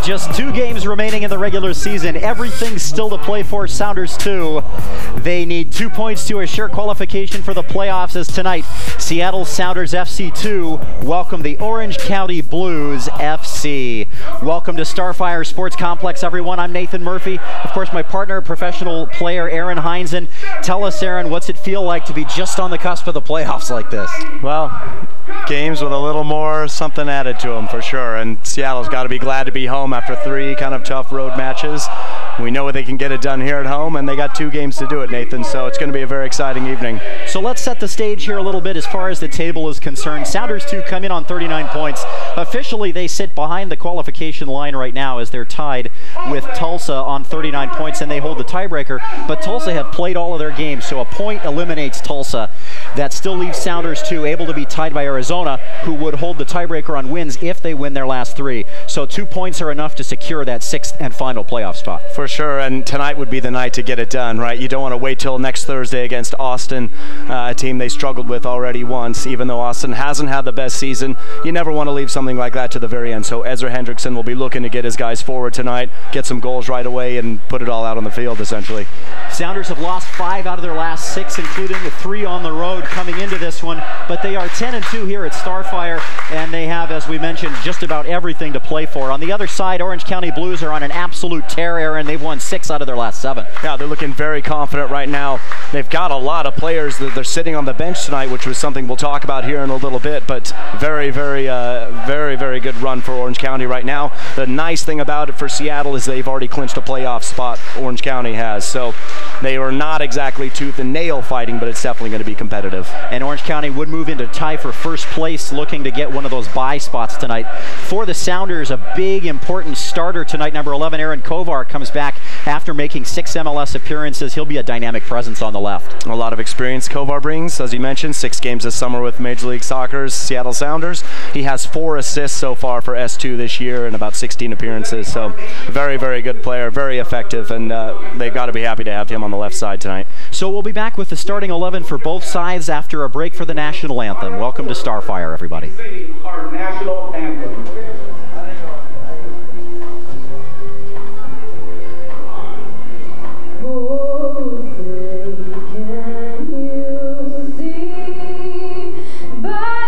Just 2 games remaining in the regular season. Everything's still to play for. Sounders 2. They need 2 points to assure qualification for the playoffs as tonight Seattle Sounders FC 2 welcome the Orange County Blues FC. Welcome to Starfire Sports Complex, everyone. I'm Nathan Murphy. Of course, my partner, professional player Aaron Heinzen. Tell us, Aaron, what's it feel like to be just on the cusp of the playoffs like this? Well, games with a little more something added to them for sure, and Seattle's got to be glad to be home after 3 kind of tough road matches. We know they can get it done here at home, and they got 2 games to do it, Nathan, so it's going to be a very exciting evening. So let's set the stage here a little bit as far as the table is concerned. Sounders 2 come in on 39 points. Officially, they sit behind the qualification line right now as they're tied with Tulsa on 39 points, and they hold the tiebreaker, but Tulsa have played all of their games, so a point eliminates Tulsa. That still leaves Sounders 2 able to be tied by Arizona, who would hold the tiebreaker on wins if they win their last 3. So 2 points are enough to secure that 6th and final playoff spot. For sure, and tonight would be the night to get it done, right? You don't want to wait till next Thursday against Austin, a team they struggled with already once. Even though Austin hasn't had the best season, you never want to leave something like that to the very end. So Ezra Hendrickson will be looking to get his guys forward tonight, get some goals right away, and put it all out on the field, essentially. Sounders have lost 5 out of their last 6, including the 3 on the road coming into this one, but they are 10-2 here at Starfire, and they have, as we mentioned, just about everything to play for. On the other side, Orange County Blues are on an absolute tear, Aaron. They've won 6 out of their last 7. Yeah, they're looking very confident right now. They've got a lot of players that they're sitting on the bench tonight, which was something we'll talk about here in a little bit, but very good run for Orange County right now. The nice thing about it for Seattle is they've already clinched a playoff spot, Orange County has, so they are not exactly tooth and nail fighting, but it's definitely going to be competitive. And Orange County would move into tie for first place, looking to get one of those bye spots tonight. For the Sounders, a big, important starter tonight. Number 11, Aaron Kovar, comes back after making 6 MLS appearances. He'll be a dynamic presence on the left. A lot of experience Kovar brings, as you mentioned, 6 games this summer with Major League Soccer's Seattle Sounders. He has 4 assists so far for S2 this year and about 16 appearances, so very good player, very effective, and they've got to be happy to have him on the left side tonight. So we'll be back with the starting 11 for both sides after a break for the national anthem. Welcome to Starfire, everybody. Our national anthem. Bright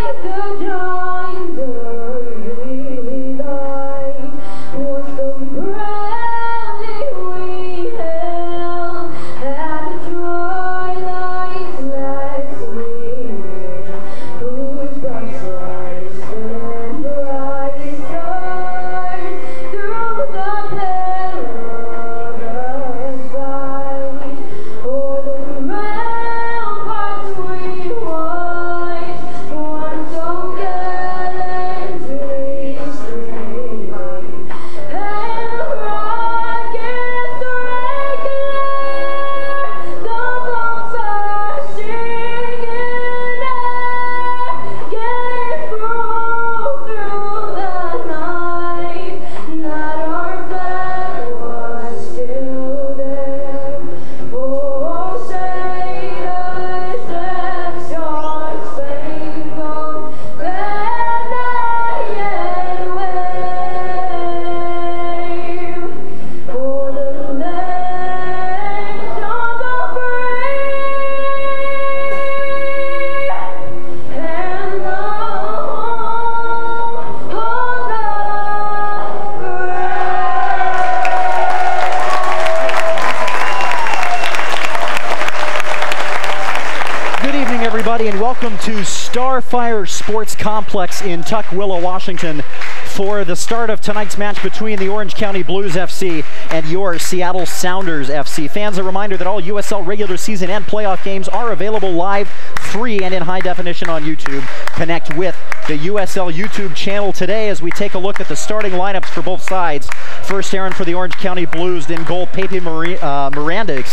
welcome to Starfire Sports Complex in Tukwila, Washington for the start of tonight's match between the Orange County Blues FC and your Seattle Sounders FC. Fans, a reminder that all USL regular season and playoff games are available live, free, and in high definition on YouTube. Connect with the USL YouTube channel today as we take a look at the starting lineups for both sides. First, Aaron, for the Orange County Blues, in goal, Pepe Miranda,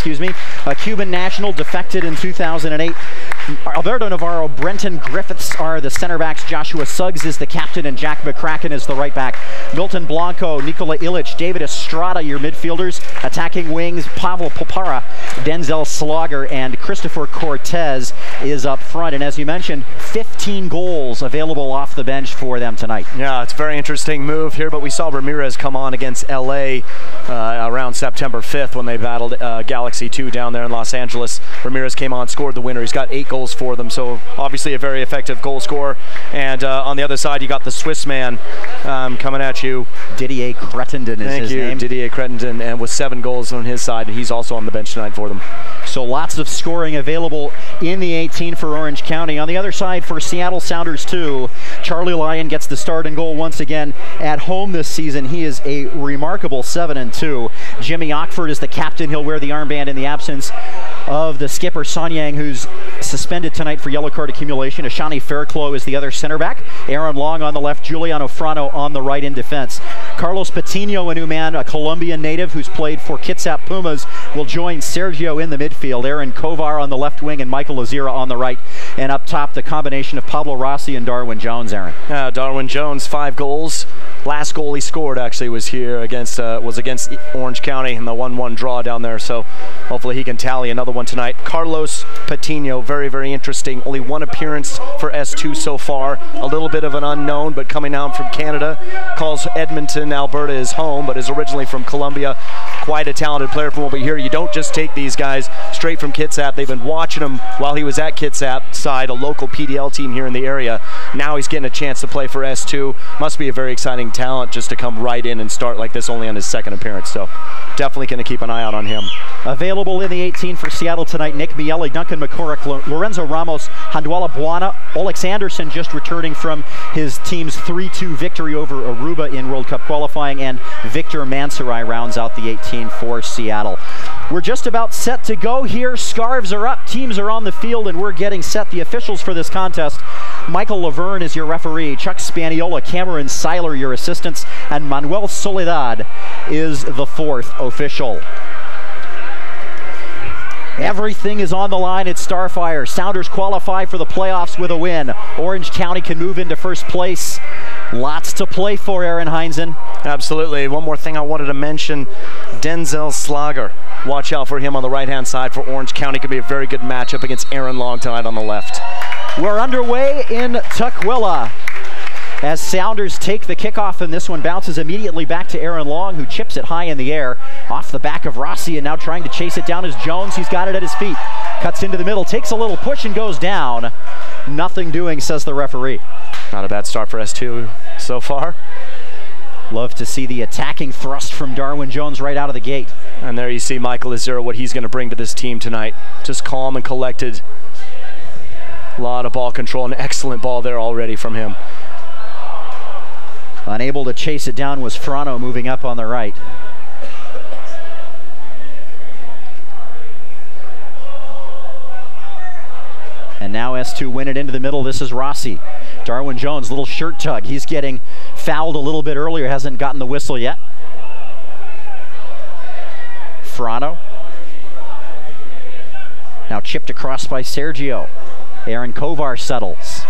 a Cuban national, defected in 2008. Alberto Navarro, Brenton Griffiths are the center backs. Joshua Suggs is the captain, and Jack McCracken is the right back. Milton Blanco, Nikola Ilic, David Estrada, your midfielders. Attacking wings, Pavel Popara, Denzel Slaughter, and Christopher Cortez is up front. And as you mentioned, 15 goals available off the bench for them tonight. Yeah, it's a very interesting move here, but we saw Ramirez come on against LA around September 5th when they battled Galaxy 2 down there in Los Angeles. Ramirez came on, scored the winner. He's got 8 goals for them, so obviously a very effective goal scorer. And on the other side, you got the Swiss man coming at you. Didier Cretendon is his name. Didier Cretendon, and with 7 goals on his side, he's also on the bench tonight for them. So lots of scoring available in the 18 for Orange County. On the other side for Seattle Sounders 2, Charlie Lyon gets the start and goal once again at home this season. He is a remarkable 7-2. Jimmy Ockford is the captain. He'll wear the armband in the absence of the skipper, Sonyang, who's suspended tonight for yellow card accumulation. Ashani Fairclough is the other center back. Aaron Long on the left, Giuliano Frano on the right in defense. Carlos Patino, a new man, a Colombian native who's played for Kitsap Pumas, will join Sergio in the midfield. Aaron Kovar on the left wing and Michael Azira on the right. And up top, the combination of Pablo Rossi and Darwin Jones, Aaron. Darwin Jones, 5 goals. Last goal he scored actually was here against Orange County in the 1-1 draw down there, so hopefully he can tally another one tonight. Carlos Patino, very, very interesting. Only 1 appearance for S2 so far. A little bit of an unknown, but coming out from Canada. Calls Edmonton, Alberta his home, but is originally from Colombia. Quite a talented player from over here. You don't just take these guys straight from Kitsap. They've been watching him while he was at Kitsap side, a local PDL team here in the area. Now he's getting a chance to play for S2. Must be a very exciting talent just to come right in and start like this only on his 2nd appearance. So definitely going to keep an eye out on him. Available in the 18 for Seattle tonight, Nick Miele, Duncan McCorrick, Lorenzo Ramos, Handwala Buana, Olex Anderson just returning from his team's 3-2 victory over Aruba in World Cup qualifying, and Victor Mansarai rounds out the 18 for Seattle. We're just about set to go here. Scarves are up, teams are on the field, and we're getting set. The officials for this contest: Michael Laverne is your referee, Chuck Spaniola, Cameron Seiler your assistants, and Manuel Soledad is the 4th official. Everything is on the line at Starfire. Sounders qualify for the playoffs with a win. Orange County can move into first place. Lots to play for, Aaron Heinzen. Absolutely. One more thing I wanted to mention, Denzel Slaughter. Watch out for him on the right-hand side for Orange County. Could be a very good matchup against Aaron Long tonight on the left. We're underway in Tukwila as Sounders take the kickoff, and this one bounces immediately back to Aaron Long, who chips it high in the air off the back of Rossi, and now trying to chase it down is Jones. He's got it at his feet. Cuts into the middle, takes a little push and goes down. Nothing doing, says the referee. Not a bad start for S2 so far. Love to see the attacking thrust from Darwin Jones right out of the gate. And there you see Michael Azira, what he's going to bring to this team tonight. Just calm and collected. A lot of ball control, an excellent ball there already from him. Unable to chase it down was Frano, moving up on the right. And now S2 win it into the middle. This is Rossi. Darwin Jones, little shirt tug. He's getting fouled a little bit earlier, hasn't gotten the whistle yet. Frano. Now chipped across by Sergio. Aaron Kovar settles.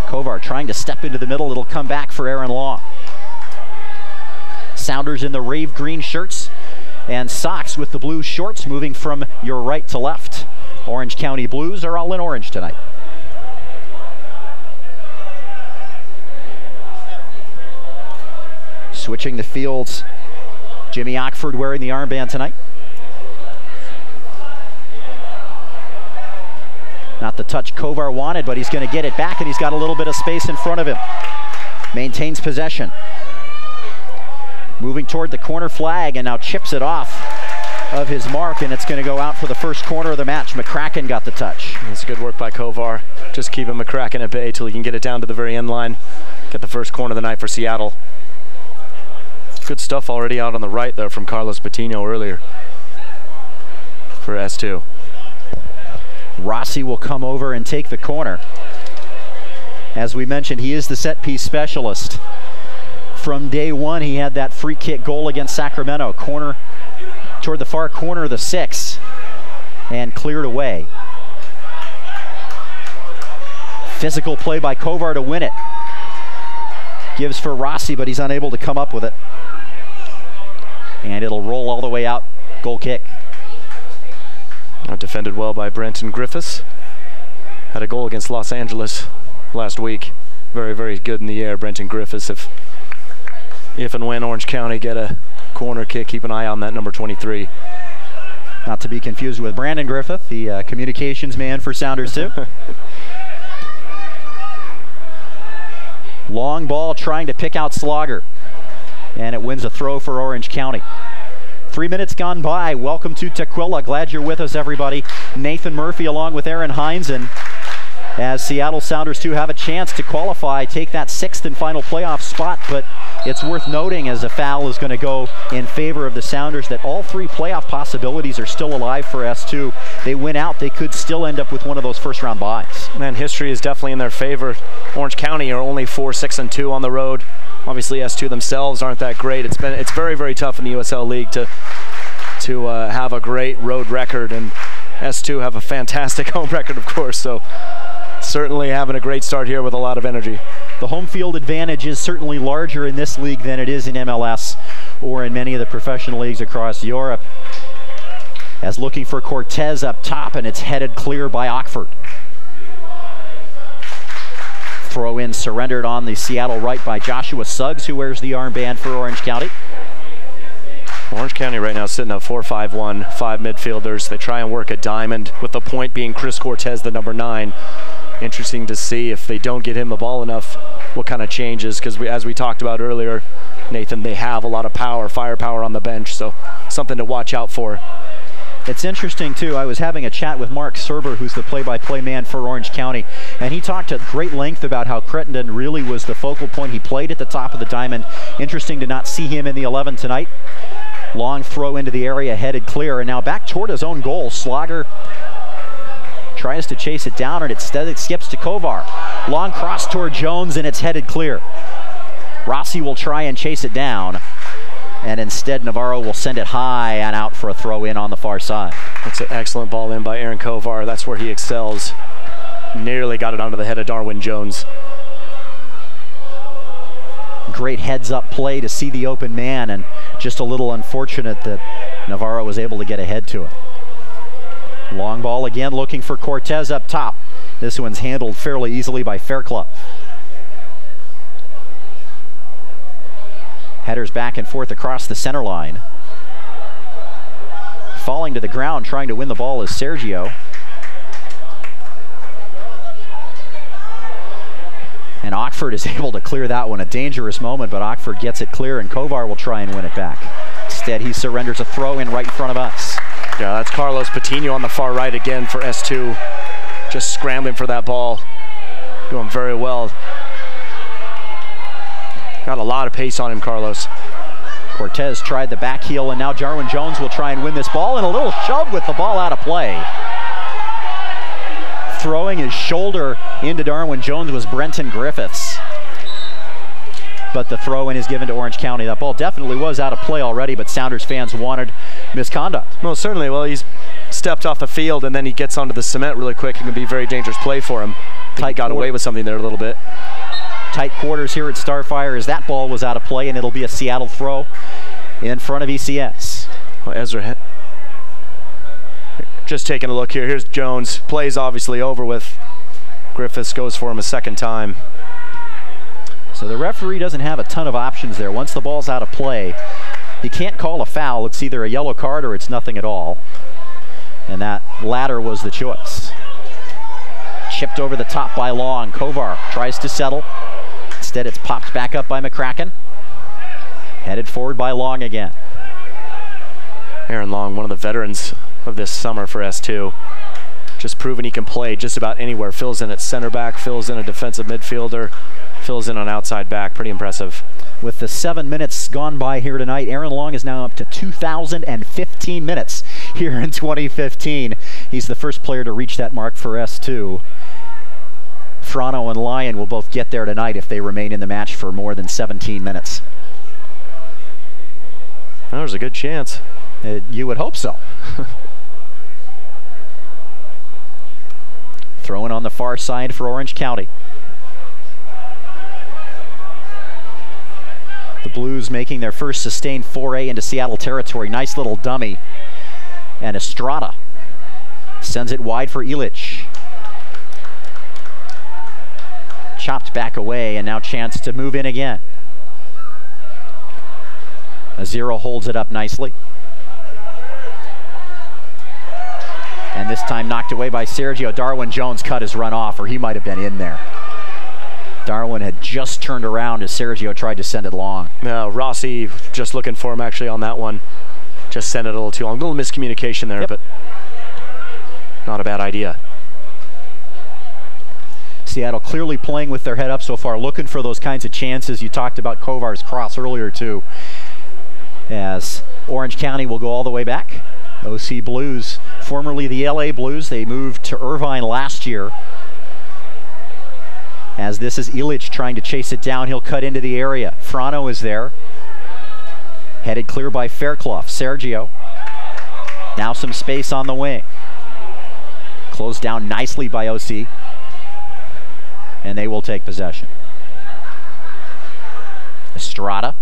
Kovar trying to step into the middle. It'll come back for Aaron Long. Sounders in the rave green shirts and socks with the blue shorts, moving from your right to left. Orange County Blues are all in orange tonight. Switching the fields, Jimmy Ockford wearing the armband tonight. Not the touch Kovar wanted, but he's going to get it back, and he's got a little bit of space in front of him. Maintains possession. Moving toward the corner flag, and now chips it off. of his mark, and it's going to go out for the first corner of the match. McCracken got the touch. It's good work by Kovar. Just keeping McCracken at bay till he can get it down to the very end line. Get the first corner of the night for Seattle. Good stuff already out on the right there from Carlos Patino earlier for S2. Rossi will come over and take the corner. As we mentioned, he is the set piece specialist. From day one, he had that free kick goal against Sacramento. Corner toward the far corner of the 6 and cleared away. Physical play by Kovar to win it. Gives for Rossi, but he's unable to come up with it. And it'll roll all the way out. Goal kick. Defended well by Brenton Griffiths. Had a goal against Los Angeles last week. Very, very good in the air, Brenton Griffiths. If and when Orange County get a corner kick, keep an eye on that number 23. Not to be confused with Brandon Griffith, the communications man for Sounders too. Long ball trying to pick out Slogger. And it wins a throw for Orange County. 3 minutes gone by. Welcome to Tukwila. Glad you're with us, everybody. Nathan Murphy along with Aaron Hines, and as Seattle Sounders 2 have a chance to qualify, take that 6th and final playoff spot, but it's worth noting, as a foul is going to go in favor of the Sounders, that all 3 playoff possibilities are still alive for S2. They win out, they could still end up with one of those first round byes. Man, history is definitely in their favor. Orange County are only 4-6-2 on the road. Obviously S2 themselves aren't that great. It's very, very tough in the USL League to have a great road record, and S2 have a fantastic home record, of course, so certainly having a great start here with a lot of energy. The home field advantage is certainly larger in this league than it is in MLS or in many of the professional leagues across Europe. As looking for Cortez up top, and it's headed clear by Ockford. Throw in surrendered on the Seattle right by Joshua Suggs, who wears the armband for Orange County. Orange County right now sitting at 4-5-1, 5 midfielders. They try and work a diamond, with the point being Chris Cortez, the number 9. Interesting to see if they don't get him the ball enough, what kind of changes, because as we talked about earlier, Nathan, they have a lot of power, firepower on the bench, so something to watch out for. It's interesting, too. I was having a chat with Mark Serber, who's the play-by-play man for Orange County, and he talked at great length about how Crittenden really was the focal point. He played at the top of the diamond. Interesting to not see him in the 11 tonight. Long throw into the area, headed clear, and now back toward his own goal. Slogger tries to chase it down, and instead it skips to Kovar. Long cross toward Jones, and it's headed clear. Rossi will try and chase it down, and instead Navarro will send it high and out for a throw in on the far side. That's an excellent ball in by Aaron Kovar. That's where he excels. Nearly got it onto the head of Darwin Jones. Great heads-up play to see the open man, and just a little unfortunate that Navarro was able to get ahead to it. Long ball again, looking for Cortez up top. This one's handled fairly easily by Fairclough. Headers back and forth across the center line. Falling to the ground, trying to win the ball is Sergio. And Ockford is able to clear that one. A dangerous moment, but Ockford gets it clear, and Kovar will try and win it back. Instead, he surrenders a throw in right in front of us. Yeah, that's Carlos Patino on the far right again for S2. Just scrambling for that ball. Doing very well. Got a lot of pace on him, Carlos. Cortez tried the back heel, and now Darwin Jones will try and win this ball, and a little shove with the ball out of play. Throwing his shoulder into Darwin Jones was Brenton Griffiths. But the throw-in is given to Orange County. That ball definitely was out of play already, but Sounders fans wanted misconduct. Well, certainly. Well, he's stepped off the field, and then he gets onto the cement really quick. It can be a very dangerous play for him. He got away with something there a little bit. Tight quarters here at Starfire as that ball was out of play, and it'll be a Seattle throw in front of ECS. Well, Ezra, just taking a look here. Here's Jones. Play's obviously over with. Griffiths goes for him a second time. So the referee doesn't have a ton of options there. Once the ball's out of play, he can't call a foul. It's either a yellow card or it's nothing at all. And that latter was the choice. Chipped over the top by Long. Kovar tries to settle. Instead, it's popped back up by McCracken. Headed forward by Long again. Aaron Long, one of the veterans of this summer for S2. Just proven he can play just about anywhere. Fills in at center back, fills in a defensive midfielder, fills in on outside back. Pretty impressive. With the 7 minutes gone by here tonight, Aaron Long is now up to 2,015 minutes here in 2015. He's the first player to reach that mark for S2. Frano and Lyon will both get there tonight if they remain in the match for more than 17 minutes. There's a good chance. You would hope so. Throwing on the far side for Orange County. The Blues making their first sustained foray into Seattle territory. Nice little dummy. And Estrada sends it wide for Illich. Chopped back away, and now chance to move in again. Azero holds it up nicely. And this time knocked away by Sergio. Darwin Jones cut his run off, or he might have been in there. Darwin had just turned around as Sergio tried to send it long. No, Rossi just looking for him actually on that one. Just sent it a little too long. A little miscommunication there, but not a bad idea. Seattle clearly playing with their head up so far, looking for those kinds of chances. You talked about Kovar's cross earlier too. As Orange County will go all the way back. OC Blues, formerly the LA Blues, they moved to Irvine last year. As this is Illich trying to chase it down, he'll cut into the area. Frano is there. Headed clear by Fairclough. Sergio. Now some space on the wing. Closed down nicely by OC. And they will take possession. Estrada.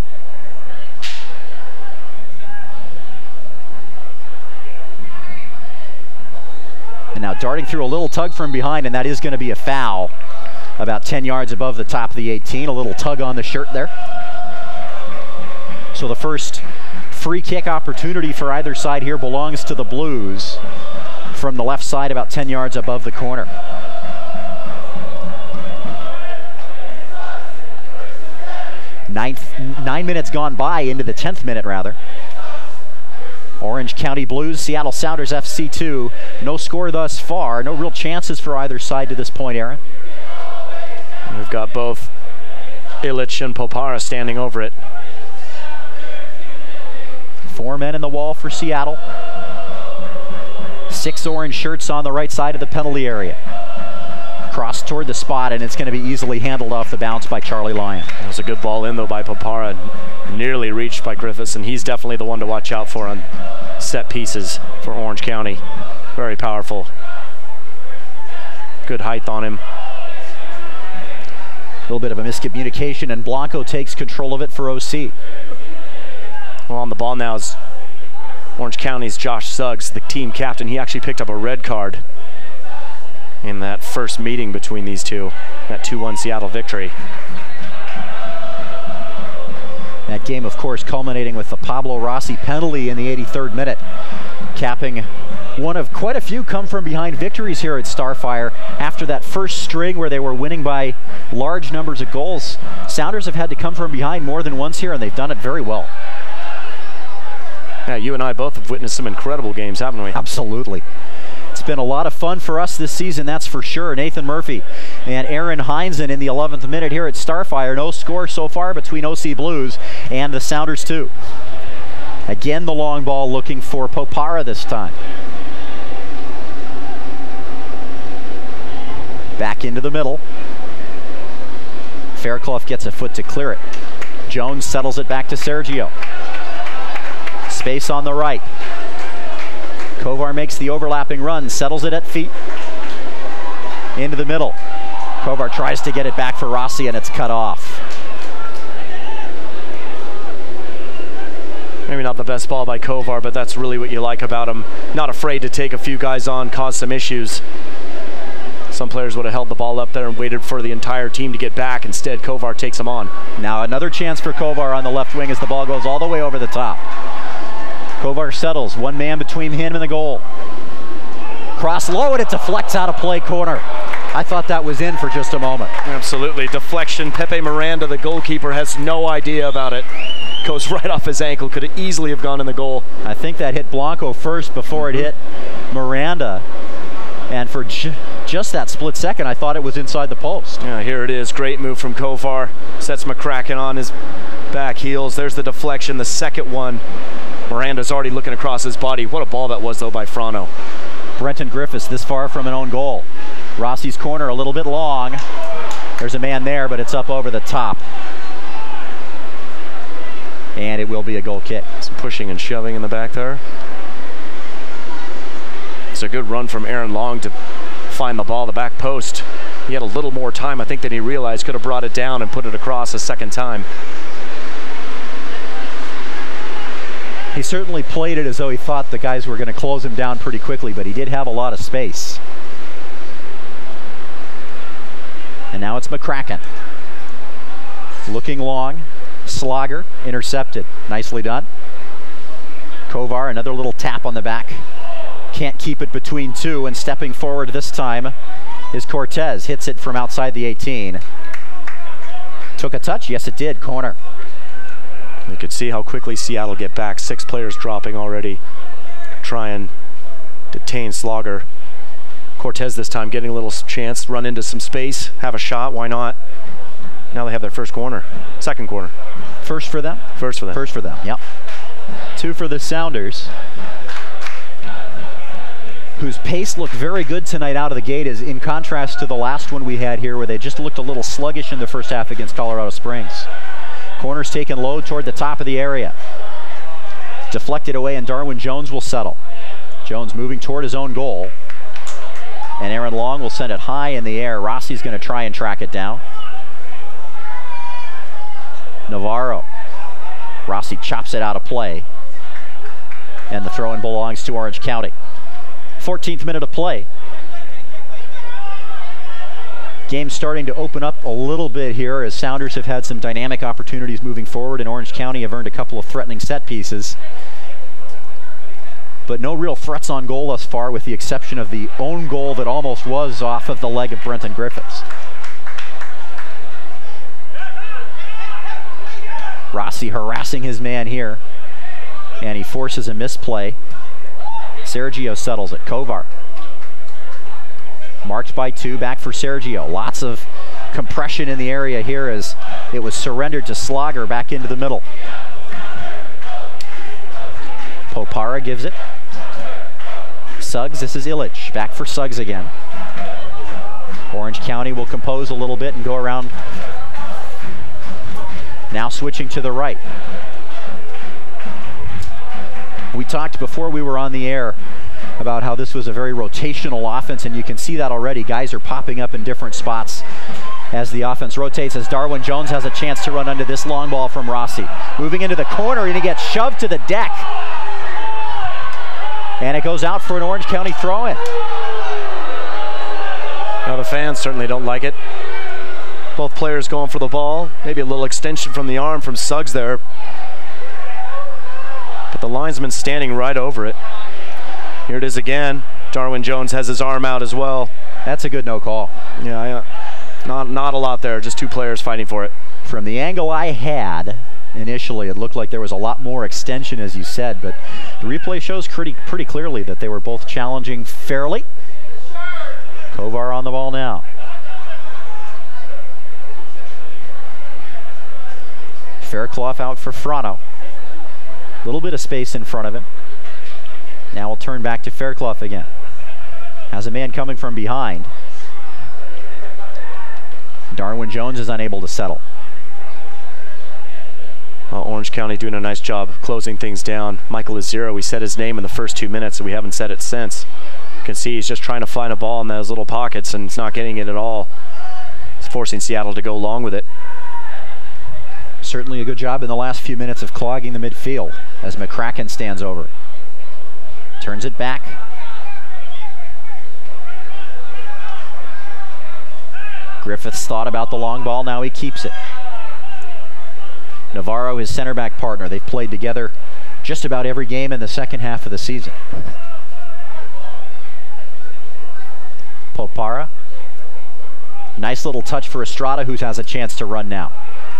And now darting through a little tug from behind, and that is going to be a foul. About 10 yards above the top of the 18. A little tug on the shirt there. So the first free kick opportunity for either side here belongs to the Blues from the left side, about 10 yards above the corner. Nine minutes gone by into the 10th minute, rather. Orange County Blues, Seattle Sounders FC 2. No score thus far. No real chances for either side to this point, Aaron. We've got both Illich and Popara standing over it. 4 men in the wall for Seattle. 6 orange shirts on the right side of the penalty area. Cross toward the spot, and it's going to be easily handled off the bounce by Charlie Lyon. That was a good ball in, though, by Popara. Nearly reached by Griffiths, and he's definitely the one to watch out for on set pieces for Orange County. Very powerful. Good height on him. A little bit of a miscommunication, and Blanco takes control of it for OC. Well, on the ball now is Orange County's Josh Suggs, the team captain. He actually picked up a red card in that first meeting between these two, that 2-1 Seattle victory. That game, of course, culminating with the Pablo Rossi penalty in the 83rd minute, capping one of quite a few come-from-behind victories here at Starfire. After that first string where they were winning by large numbers of goals, Sounders have had to come from behind more than once here, and they've done it very well. Yeah, you and I both have witnessed some incredible games, haven't we? Absolutely. It's been a lot of fun for us this season, that's for sure. Nathan Murphy and Aaron Heinzen in the 11th minute here at Starfire. No score so far between OC Blues and the Sounders too. Again, the long ball looking for Popara this time. Back into the middle. Fairclough gets a foot to clear it. Jones settles it back to Sergio. Space on the right. Kovar makes the overlapping run, settles it at feet. Into the middle. Kovar tries to get it back for Rossi, and it's cut off. Maybe not the best ball by Kovar, but that's really what you like about him. Not afraid to take a few guys on, cause some issues. Some players would have held the ball up there and waited for the entire team to get back. Instead, Kovar takes them on. Now another chance for Kovar on the left wing as the ball goes all the way over the top. Kovar settles, one man between him and the goal. Cross low, and it deflects out of play, corner. I thought that was in for just a moment. Absolutely, deflection. Pepe Miranda, the goalkeeper, has no idea about it. Goes right off his ankle. Could have easily have gone in the goal. I think that hit Blanco first before it hit Miranda. And for just that split second, I thought it was inside the post. Yeah, here it is. Great move from Kovar. Sets McCracken on his back heels. There's the deflection, the second one. Miranda's already looking across his body. What a ball that was, though, by Frano. Brenton Griffiths this far from an own goal. Rossi's corner a little bit long. There's a man there, but it's up over the top. And it will be a goal kick. Some pushing and shoving in the back there. It's a good run from Aaron Long to find the ball, the back post. He had a little more time, I think, than he realized. Could have brought it down and put it across a second time. He certainly played it as though he thought the guys were going to close him down pretty quickly, but he did have a lot of space. And now it's McCracken. Looking long. Slogger intercepted. Nicely done. Kovar, another little tap on the back. Can't keep it between two, and stepping forward this time is Cortez. Hits it from outside the 18. Took a touch? Yes, it did. Corner. You could see how quickly Seattle get back. 6 players dropping already. Try and detain Slogger. Cortez this time getting a little chance, run into some space, have a shot, why not? Now they have their first corner. Second corner. First for them? First for them. First for them, yep. 2 for the Sounders, whose pace looked very good tonight out of the gate, is in contrast to the last one we had here where they just looked a little sluggish in the first half against Colorado Springs. Corner's taken low toward the top of the area. Deflected away, and Darwin Jones will settle. Jones moving toward his own goal. And Aaron Long will send it high in the air. Rossi's going to try and track it down. Navarro. Rossi chops it out of play. And the throw-in belongs to Orange County. 14th minute of play. Game starting to open up a little bit here as Sounders have had some dynamic opportunities moving forward, and Orange County have earned a couple of threatening set pieces. But no real threats on goal thus far, with the exception of the own goal that almost was off of the leg of Brenton Griffiths. Rossi harassing his man here, and he forces a misplay. Sergio settles it. Kovar. Marked by 2, back for Sergio. Lots of compression in the area here as it was surrendered to Slogger back into the middle. Popara gives it. Suggs, this is Illich. Back for Suggs again. Orange County will compose a little bit and go around. Now switching to the right. We talked before we were on the air about how this was a very rotational offense, and you can see that already. Guys are popping up in different spots as the offense rotates, as Darwin Jones has a chance to run under this long ball from Rossi. Moving into the corner, and he gets shoved to the deck. And it goes out for an Orange County throw-in. Now the fans certainly don't like it. Both players going for the ball. Maybe a little extension from the arm from Suggs there. But the linesman standing right over it. Here it is again. Darwin Jones has his arm out as well. That's a good no call. Yeah, not a lot there. Just 2 players fighting for it. From the angle I had initially, it looked like there was a lot more extension, as you said, but the replay shows pretty clearly that they were both challenging fairly. Kovar on the ball now. Fairclough out for Frano. A little bit of space in front of him. Now we'll turn back to Fairclough again. Has a man coming from behind. Darwin Jones is unable to settle. Orange County doing a nice job closing things down. Michael Azero, we said his name in the first 2 minutes, and we haven't said it since. You can see he's just trying to find a ball in those little pockets, and he's not getting it at all. It's forcing Seattle to go along with it. Certainly a good job in the last few minutes of clogging the midfield as McCracken stands over. Turns it back. Griffiths thought about the long ball, now he keeps it. Navarro, his center back partner. They've played together just about every game in the second half of the season. Popara. Nice little touch for Estrada, who has a chance to run now.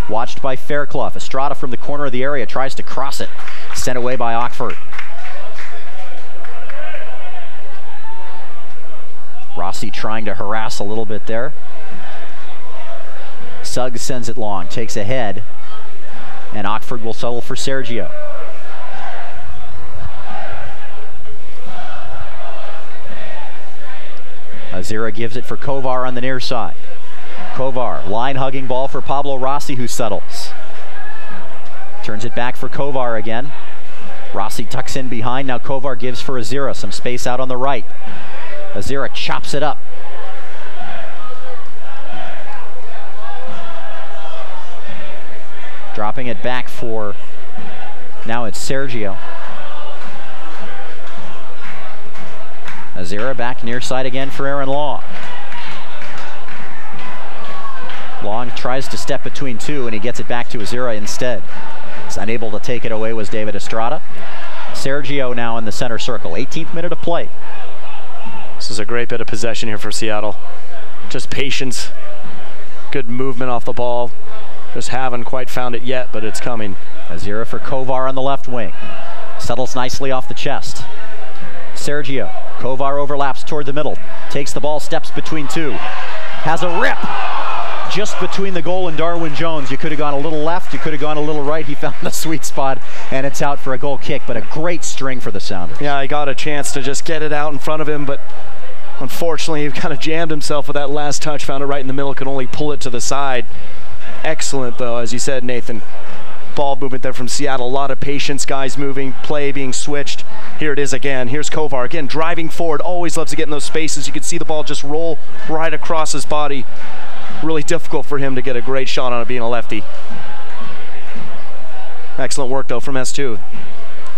Watched by Fairclough. Estrada from the corner of the area tries to cross it. Sent away by Ockford. Rossi trying to harass a little bit there. Suggs sends it long, takes ahead, and Ockford will settle for Sergio. Azira gives it for Kovar on the near side. Kovar, line-hugging ball for Pablo Rossi, who settles. Turns it back for Kovar again. Rossi tucks in behind, now Kovar gives for Azira, some space out on the right. Azira chops it up. Dropping it back for, now it's Sergio. Azira back near side again for Aaron Long. Long tries to step between two and he gets it back to Azira instead. He's unable to take it away was David Estrada. Sergio now in the center circle, 18th minute of play. This is a great bit of possession here for Seattle. Just patience, good movement off the ball. Just haven't quite found it yet, but it's coming. Azira for Kovar on the left wing. Settles nicely off the chest. Sergio. Kovar overlaps toward the middle. Takes the ball, steps between two. Has a rip just between the goal and Darwin Jones. You could have gone a little left, you could have gone a little right. He found the sweet spot, and it's out for a goal kick, but a great string for the Sounders. Yeah, he got a chance to just get it out in front of him, but unfortunately he kind of jammed himself with that last touch, found it right in the middle, could only pull it to the side. Excellent, though, as you said, Nathan. Ball movement there from Seattle. A lot of patience, guys moving, play being switched. Here it is again. Here's Kovar again, driving forward. Always loves to get in those spaces. You can see the ball just roll right across his body. Really difficult for him to get a great shot on it, being a lefty. Excellent work, though, from S2.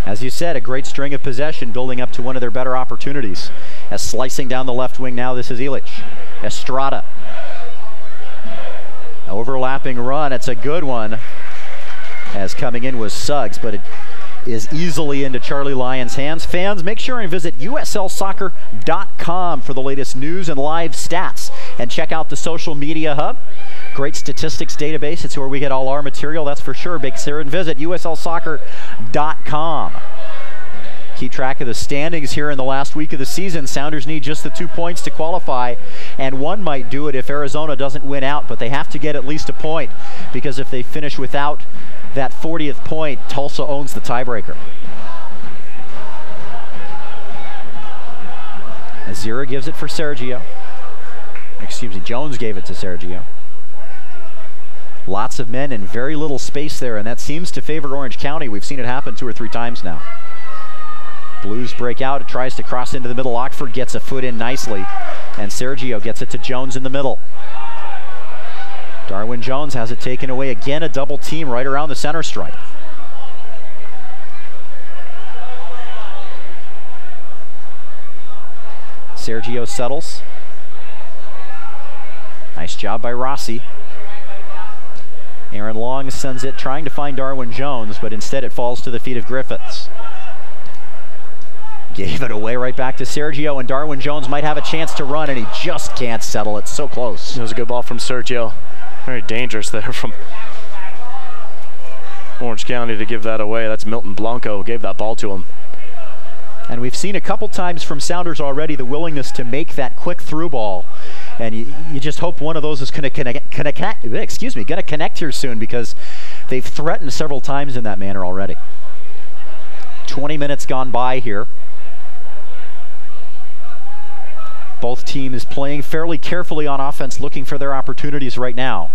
As you said, a great string of possession building up to one of their better opportunities. As slicing down the left wing now, this is Illich. Estrada. Overlapping run, it's a good one. As coming in was Suggs, but it is easily into Charlie Lyon's hands. Fans, make sure and visit USLsoccer.com for the latest news and live stats. And check out the social media hub. Great statistics database. It's where we get all our material, that's for sure. Make sure and visit USLsoccer.com. Keep track of the standings here in the last week of the season. Sounders need just the 2 points to qualify, and one might do it if Arizona doesn't win out, but they have to get at least a point, because if they finish without that 40th point, Tulsa owns the tiebreaker. Azira gives it for Sergio. Excuse me, Jones gave it to Sergio. Lots of men and very little space there, and that seems to favor Orange County. We've seen it happen 2 or 3 times now. Blues break out, it tries to cross into the middle. Ockford gets a foot in nicely, and Sergio gets it to Jones in the middle. Darwin Jones has it taken away. Again, a double team right around the center stripe. Sergio settles. Nice job by Rossi. Aaron Long sends it, trying to find Darwin Jones, but instead it falls to the feet of Griffiths. Gave it away right back to Sergio, and Darwin Jones might have a chance to run, and he just can't settle it. So close. It was a good ball from Sergio. Very dangerous there from Orange County to give that away. That's Milton Blanco gave that ball to him. And we've seen a couple times from Sounders already the willingness to make that quick through ball. And you just hope one of those is going to connect here soon, because they've threatened several times in that manner already. 20 minutes gone by here. Both teams playing fairly carefully on offense, looking for their opportunities right now.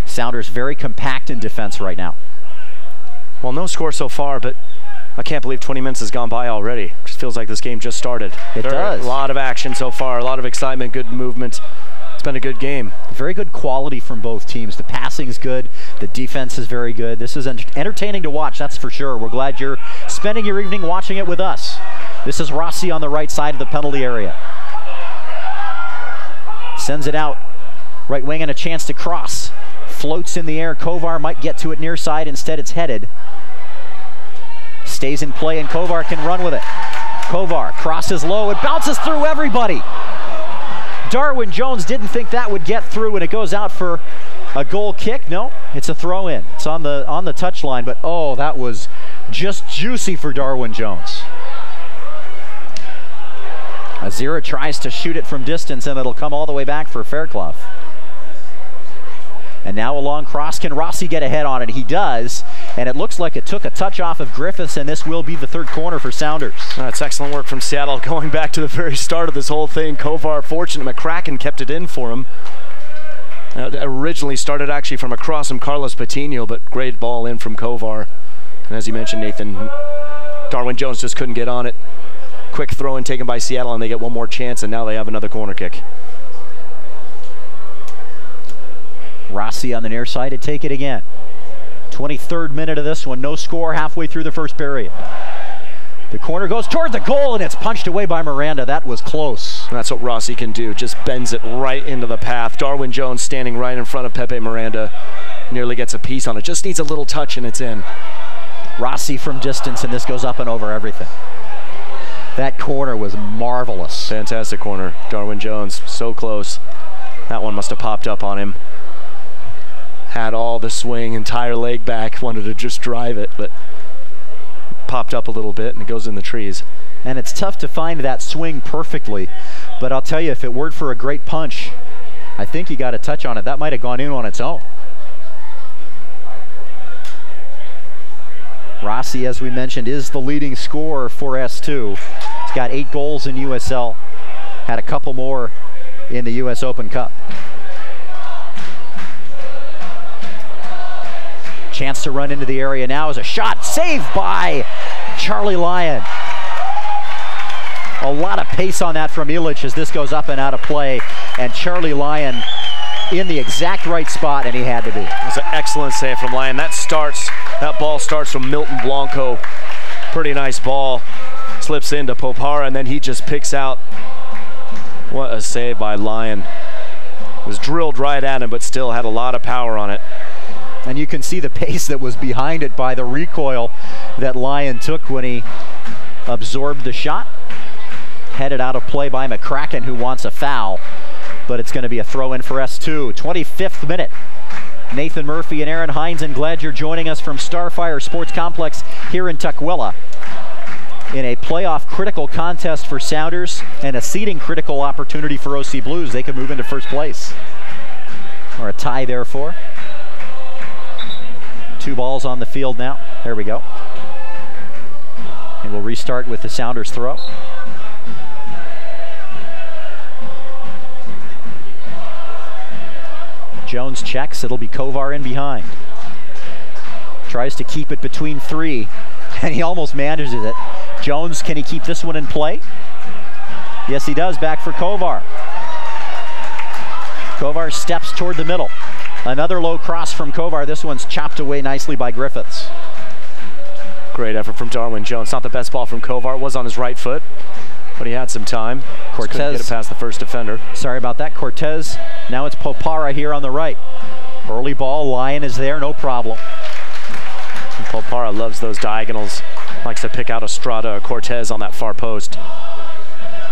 Sounders very compact in defense right now. Well, no score so far, but I can't believe 20 minutes has gone by already. It just feels like this game just started. It does. A lot of action so far, a lot of excitement, good movement. It's been a good game. Very good quality from both teams. The passing's good, the defense is very good. This is entertaining to watch, that's for sure. We're glad you're spending your evening watching it with us. This is Rossi on the right side of the penalty area. Sends it out, right wing, and a chance to cross. Floats in the air. Kovar might get to it near side. Instead, it's headed. Stays in play, and Kovar can run with it. Kovar crosses low. It bounces through everybody. Darwin Jones didn't think that would get through, and it goes out for a goal kick. No, it's a throw in. It's on the touchline, but oh, that was just juicy for Darwin Jones. Azira tries to shoot it from distance, and it'll come all the way back for Fairclough. And now a long cross. Can Rossi get ahead on it? He does, and it looks like it took a touch off of Griffiths, and this will be the third corner for Sounders. That's excellent work from Seattle. Going back to the very start of this whole thing, Kovar fortunate. McCracken kept it in for him. It originally started actually from across from Carlos Patino, but great ball in from Kovar. And as you mentioned, Nathan, Darwin Jones just couldn't get on it. Quick throw in taken by Seattle, and they get one more chance, and now they have another corner kick. Rossi on the near side to take it again. 23rd minute of this one, no score halfway through the first period. The corner goes toward the goal, and it's punched away by Miranda. That was close. That's what Rossi can do, just bends it right into the path. Darwin Jones standing right in front of Pepe Miranda. Nearly gets a piece on it, just needs a little touch and it's in. Rossi from distance, and this goes up and over everything. That corner was marvelous. Fantastic corner. Darwin Jones, so close. That one must have popped up on him. Had all the swing, entire leg back, wanted to just drive it, but popped up a little bit and it goes in the trees. And it's tough to find that swing perfectly, but I'll tell you, if it weren't for a great punch, I think he got a touch on it. That might have gone in on its own. Rossi, as we mentioned, is the leading scorer for S2. He's got 8 goals in USL, had a couple more in the US Open Cup. Chance to run into the area now is a shot, saved by Charlie Lyon. A lot of pace on that from Illich as this goes up and out of play, and Charlie Lyon in the exact right spot, and he had to be. It was an excellent save from Lyon. That ball starts from Milton Blanco. Pretty nice ball. Slips into Popara, and then he just picks out. What a save by Lyon. It was drilled right at him, but still had a lot of power on it. And you can see the pace that was behind it by the recoil that Lyon took when he absorbed the shot. Headed out of play by McCracken, who wants a foul, but it's going to be a throw in for S2. 25th minute. Nathan Murphy and Aaron Hines, and glad you're joining us from Starfire Sports Complex here in Tukwila in a playoff critical contest for Sounders and a seeding critical opportunity for OC Blues. They could move into first place, or a tie therefore. 2 balls on the field now. There we go. And we'll restart with the Sounders throw. Jones checks, it'll be Kovar in behind. Tries to keep it between 3, and he almost manages it. Jones, can he keep this one in play? Yes, he does, back for Kovar. Kovar steps toward the middle. Another low cross from Kovar. This one's chopped away nicely by Griffiths. Great effort from Darwin Jones. Not the best ball from Kovar. It was on his right foot, but he had some time. Cortez couldn't get it past the first defender. Sorry about that, Cortez. Now it's Popara here on the right. Early ball, Lyon is there, no problem. And Popara loves those diagonals. Likes to pick out Estrada or Cortez on that far post.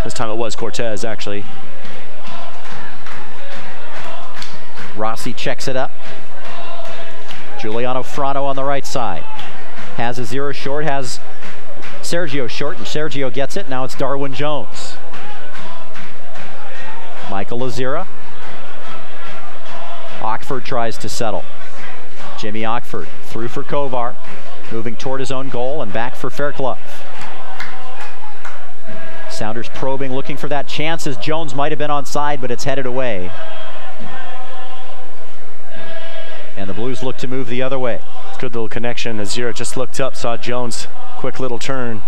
This time it was Cortez, actually. Rossi checks it up. Giuliano Frano on the right side. Has Azira short, has Sergio short, and Sergio gets it. Now it's Darwin Jones. Michael Azira. Ockford tries to settle. Jimmy Ockford through for Kovar, moving toward his own goal and back for Fairclough. Sounders probing, looking for that chance as Jones might have been onside, but it's headed away. And the Blues look to move the other way. Good little connection. Azira just looked up, saw Jones. Quick little turn.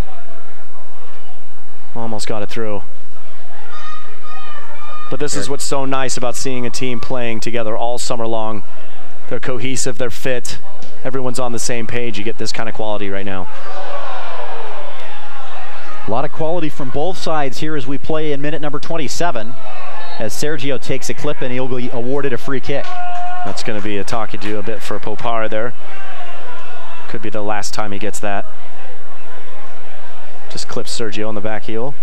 Almost got it through. But this is what's so nice about seeing a team playing together all summer long. They're cohesive, they're fit. Everyone's on the same page. You get this kind of quality right now. A lot of quality from both sides here as we play in minute number 27. As Sergio takes a clip and he'll be awarded a free kick. That's going to be a talking to a bit for Popara there. Could be the last time he gets that. Just clips Sergio on the back heel.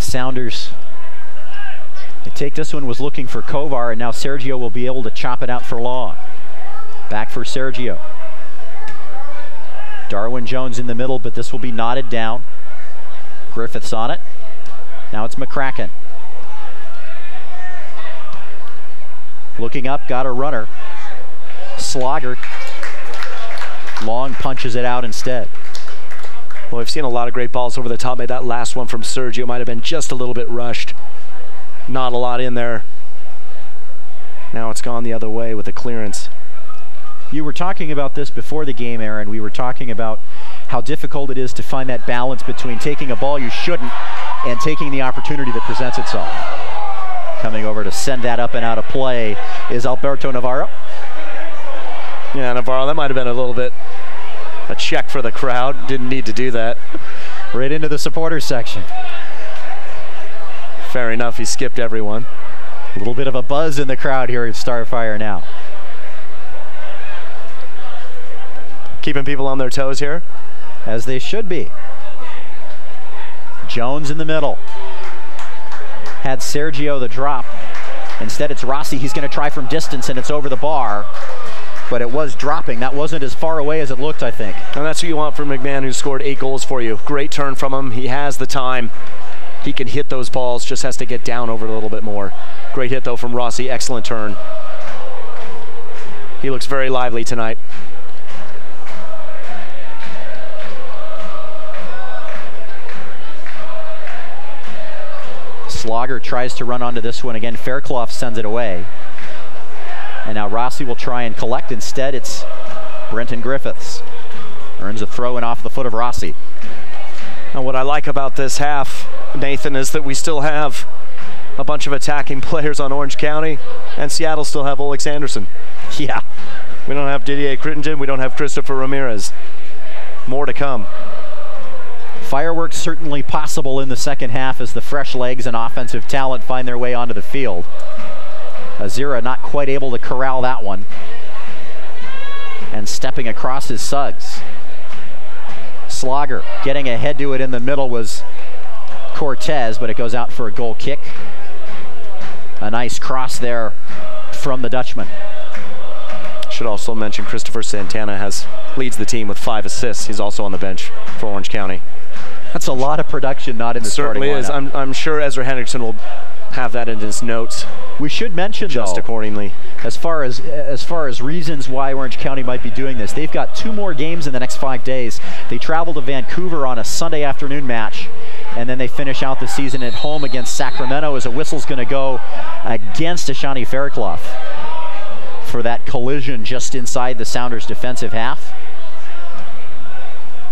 Sounders, they take this one, was looking for Kovar, and now Sergio will be able to chop it out for long. Back for Sergio. Darwin Jones in the middle, but this will be knotted down. Griffiths on it. Now it's McCracken. Looking up, got a runner. Slogger. Long punches it out instead. Well, we've seen a lot of great balls over the top. Maybe that last one from Sergio might have been just a little bit rushed. Not a lot in there. Now it's gone the other way with the clearance. You were talking about this before the game, Aaron. We were talking about how difficult it is to find that balance between taking a ball you shouldn't and taking the opportunity that presents itself. Coming over to send that up and out of play is Alberto Navarro. Yeah, Navarro, that might have been a little bit a check for the crowd. Didn't need to do that. Right into the supporters section. Fair enough, he skipped everyone. A little bit of a buzz in the crowd here at Starfire now. Keeping people on their toes here. As they should be. Jones in the middle. Had Sergio the drop. Instead it's Rossi. He's going to try from distance and it's over the bar. But it was dropping. That wasn't as far away as it looked, I think. And that's what you want from McMahon, who scored 8 goals for you. Great turn from him. He has the time. He can hit those balls, just has to get down over it a little bit more. Great hit though from Rossi. Excellent turn. He looks very lively tonight. Slogger tries to run onto this one again. Fairclough sends it away. And now Rossi will try and collect. Instead, it's Brenton Griffiths. Earns a throw in off the foot of Rossi. And what I like about this half, Nathan, is that we still have a bunch of attacking players on Orange County, and Seattle still have Olex Anderson. Yeah. We don't have Didier Crittenden. We don't have Christopher Ramirez. More to come. Fireworks certainly possible in the second half as the fresh legs and offensive talent find their way onto the field. Azira not quite able to corral that one. And stepping across his Suggs. Slogger getting ahead to it in the middle was Cortez, but it goes out for a goal kick. A nice cross there from the Dutchman. Should also mention Christopher Santana leads the team with 5 assists. He's also on the bench for Orange County. That's a lot of production not in the starting lineup. Certainly is. I'm sure Ezra Hendrickson will have that in his notes. We should mention just though, accordingly, as far as reasons why Orange County might be doing this, they've got 2 more games in the next 5 days. They travel to Vancouver on a Sunday afternoon match, and then they finish out the season at home against Sacramento as a whistle's going to go against Ashani Fairclough for that collision just inside the Sounders' defensive half.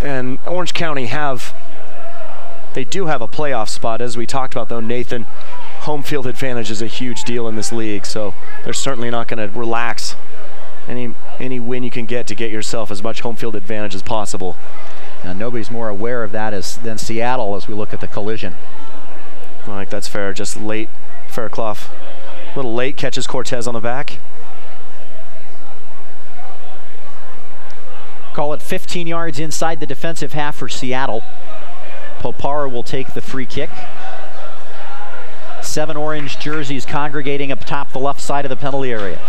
And Orange County they do have a playoff spot, as we talked about though, Nathan. Home field advantage is a huge deal in this league, so they're certainly not going to relax any win you can get to get yourself as much home field advantage as possible. And nobody's more aware of that than Seattle as we look at the collision. I think that's fair. Just late, Fairclough. A little late, catches Cortez on the back. Call it 15 yards inside the defensive half for Seattle. Popara will take the free kick. 7 orange jerseys congregating up top the left side of the penalty area.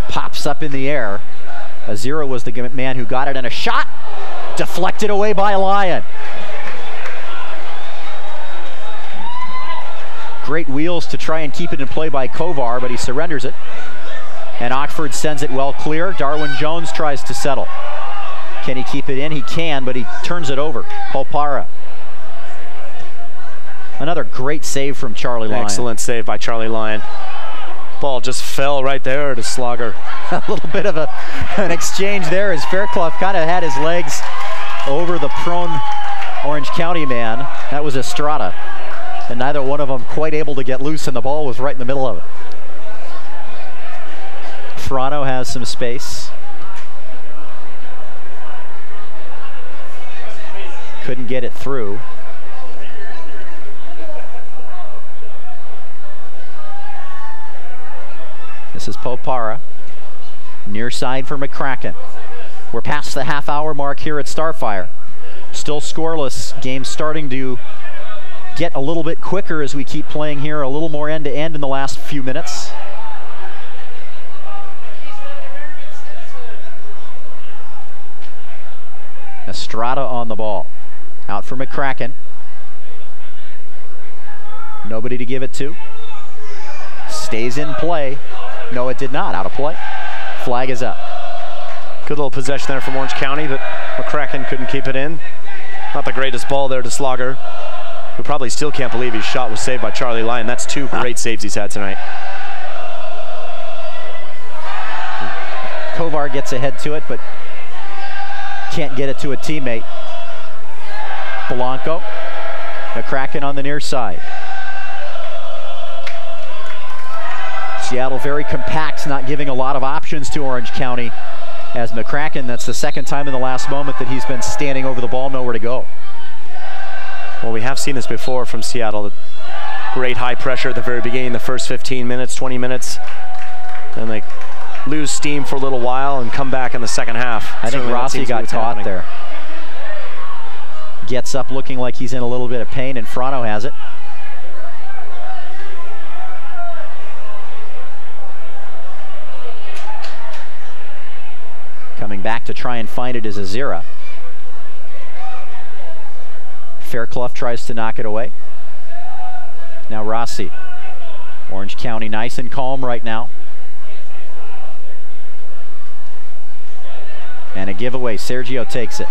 Pops up in the air. Azira was the man who got it, and a shot deflected away by Lyon. Great wheels to try and keep it in play by Kovar, but he surrenders it. And Oxford sends it well clear. Darwin Jones tries to settle. Can he keep it in? He can, but he turns it over. Popara. Another great save from Charlie Lyon. Excellent save by Charlie Lyon. Ball just fell right there to Slogger. A little bit of an exchange there as Fairclough kind of had his legs over the prone Orange County man. That was Estrada. And neither one of them quite able to get loose, and the ball was right in the middle of it. Frano has some space. Couldn't get it through. This is Popara. Near side for McCracken. We're past the half-hour mark here at Starfire. Still scoreless. Game starting to get a little bit quicker as we keep playing here, a little more end-to-end in the last few minutes. Estrada on the ball. Out for McCracken. Nobody to give it to. Stays in play. No, it did not. Out of play. Flag is up. Good little possession there from Orange County, but McCracken couldn't keep it in. Not the greatest ball there to Slogger, who probably still can't believe his shot was saved by Charlie Lyon. That's 2 great saves he's had tonight. Kovar gets ahead to it, but can't get it to a teammate. Blanco. McCracken on the near side. Seattle very compact, not giving a lot of options to Orange County. As McCracken, that's the second time in the last moment that he's been standing over the ball, nowhere to go. Well, we have seen this before from Seattle. Great high pressure at the very beginning, the first 15 minutes, 20 minutes. Then they lose steam for a little while and come back in the second half. I think Rossi got caught there. Gets up looking like he's in a little bit of pain, and Frano has it. Coming back to try and find it is Azira. Fairclough tries to knock it away. Now Rossi. Orange County nice and calm right now. And a giveaway. Sergio takes it.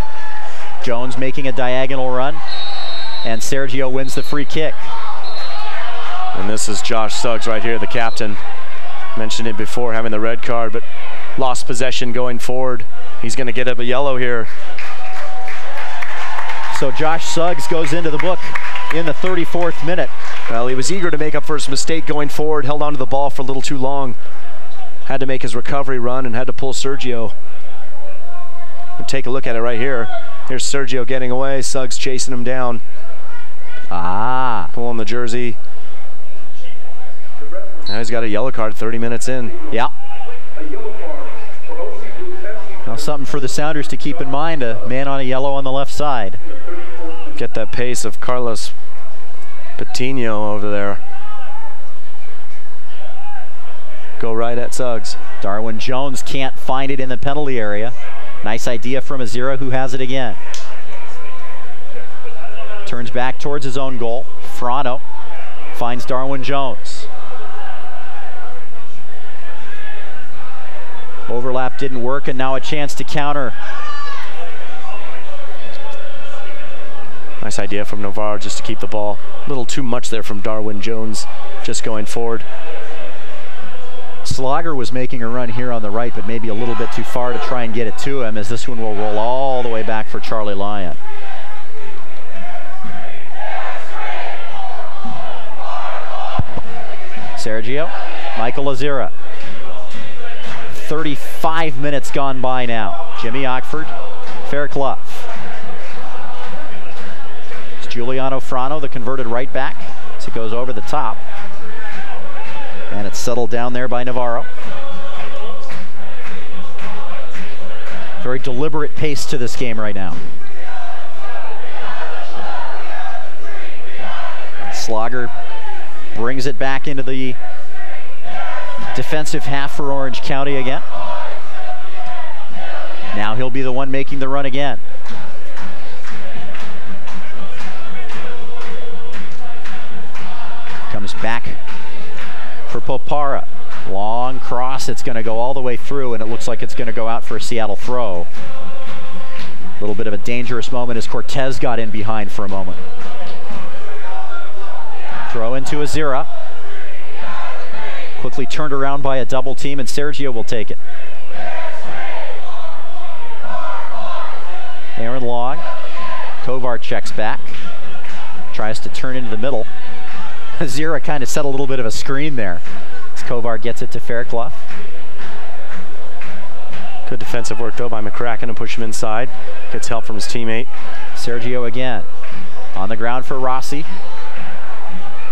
Jones making a diagonal run. And Sergio wins the free kick. And this is Josh Suggs right here, the captain. Mentioned it before, having the red card, but lost possession going forward. He's going to get up a yellow here. So Josh Suggs goes into the book in the 34th minute. Well, he was eager to make up for his mistake going forward, held onto the ball for a little too long. Had to make his recovery run and had to pull Sergio. But take a look at it right here. Here's Sergio getting away, Suggs chasing him down. Pulling the jersey. Now he's got a yellow card 30 minutes in. Yeah. Now something for the Sounders to keep in mind, a man on a yellow on the left side. Get that pace of Carlos Patino over there. Go right at Suggs. Darwin Jones can't find it in the penalty area. Nice idea from Azira, who has it again. Turns back towards his own goal. Frano finds Darwin Jones. Overlap didn't work, and now a chance to counter. Nice idea from Navarro just to keep the ball. A little too much there from Darwin Jones just going forward. Slogger was making a run here on the right, but maybe a little bit too far to try and get it to him, as this one will roll all the way back for Charlie Lyon. Sergio, Michael Azira. 35 minutes gone by now. Jimmy Ockford, Fairclough. It's Giuliano Frano, the converted right back, as it goes over the top. And it's settled down there by Navarro. Very deliberate pace to this game right now. Slogger brings it back into the defensive half for Orange County again. Now he'll be the one making the run again. Comes back for Popara. Long cross, it's going to go all the way through, and it looks like it's going to go out for a Seattle throw. A little bit of a dangerous moment as Cortez got in behind for a moment. Throw into Azira. Quickly turned around by a double team, and Sergio will take it. Aaron Long. Kovar checks back. Tries to turn into the middle. Azira kind of set a little bit of a screen there as Kovar gets it to Fairclough. Good defensive work though by McCracken to push him inside. Gets help from his teammate. Sergio again. On the ground for Rossi.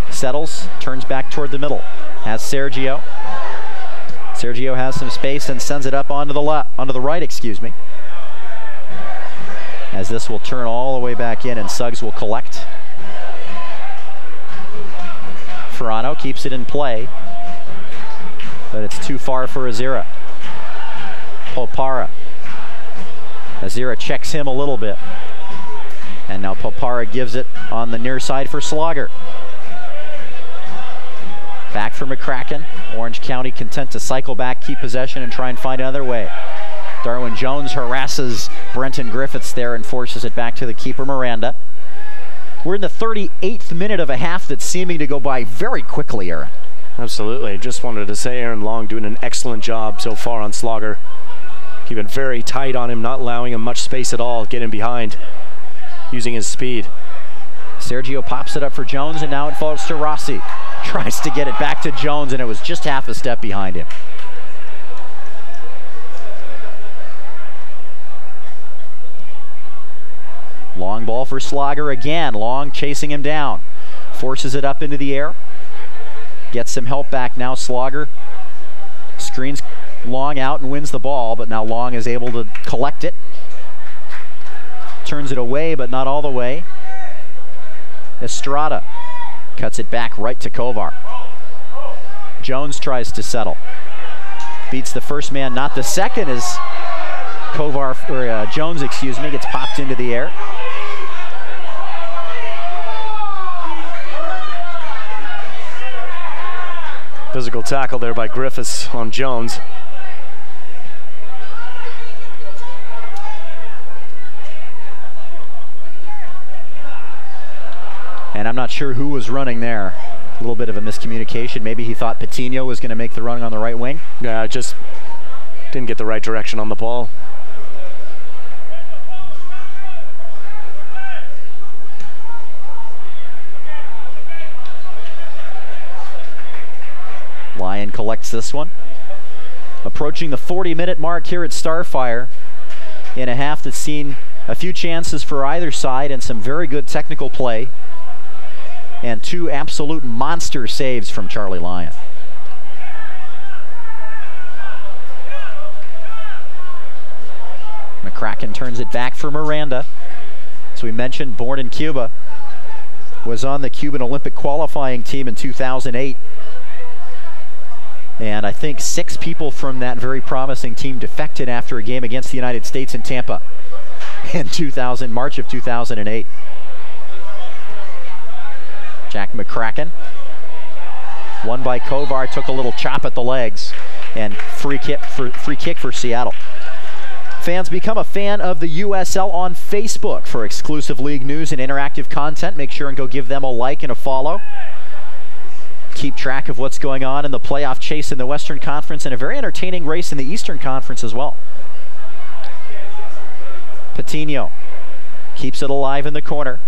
Settles, turns back toward the middle. Has Sergio. Sergio has some space and sends it up onto the right, excuse me. As this will turn all the way back in, and Suggs will collect. Ferrano keeps it in play, but it's too far for Azira. Popara. Azira checks him a little bit. And now Popara gives it on the near side for Slogger. Back for McCracken. Orange County content to cycle back, keep possession, and try and find another way. Darwin Jones harasses Brenton Griffiths there and forces it back to the keeper, Miranda. We're in the 38th minute of a half that's seeming to go by very quickly, Aaron. Absolutely. Just wanted to say Aaron Long doing an excellent job so far on Slogger. Keeping very tight on him, not allowing him much space at all, getting behind, using his speed. Sergio pops it up for Jones, and now it falls to Rossi. Tries to get it back to Jones, and it was just half a step behind him. Long ball for Slogger again. Long chasing him down. Forces it up into the air. Gets some help back now, Slogger. Screens Long out and wins the ball, but now Long is able to collect it. Turns it away, but not all the way. Estrada cuts it back right to Kovar. Jones tries to settle. Beats the first man, not the second, as Jones, gets popped into the air. Physical tackle there by Griffiths on Jones. And I'm not sure who was running there. A little bit of a miscommunication. Maybe he thought Patino was going to make the run on the right wing. Yeah, just didn't get the right direction on the ball. Lyon collects this one. Approaching the 40-minute mark here at Starfire in a half that's seen a few chances for either side and some very good technical play. And two absolute monster saves from Charlie Lyon. McCracken turns it back for Miranda. As we mentioned, born in Cuba, was on the Cuban Olympic qualifying team in 2008. And I think 6 people from that very promising team defected after a game against the United States in Tampa in March of 2008. Jack McCracken, won by Kovar, took a little chop at the legs, and free kick for Seattle. Fans, become a fan of the USL on Facebook for exclusive league news and interactive content. Make sure and go give them a like and a follow. Keep track of what's going on in the playoff chase in the Western Conference and a very entertaining race in the Eastern Conference as well. Patino keeps it alive in the corner,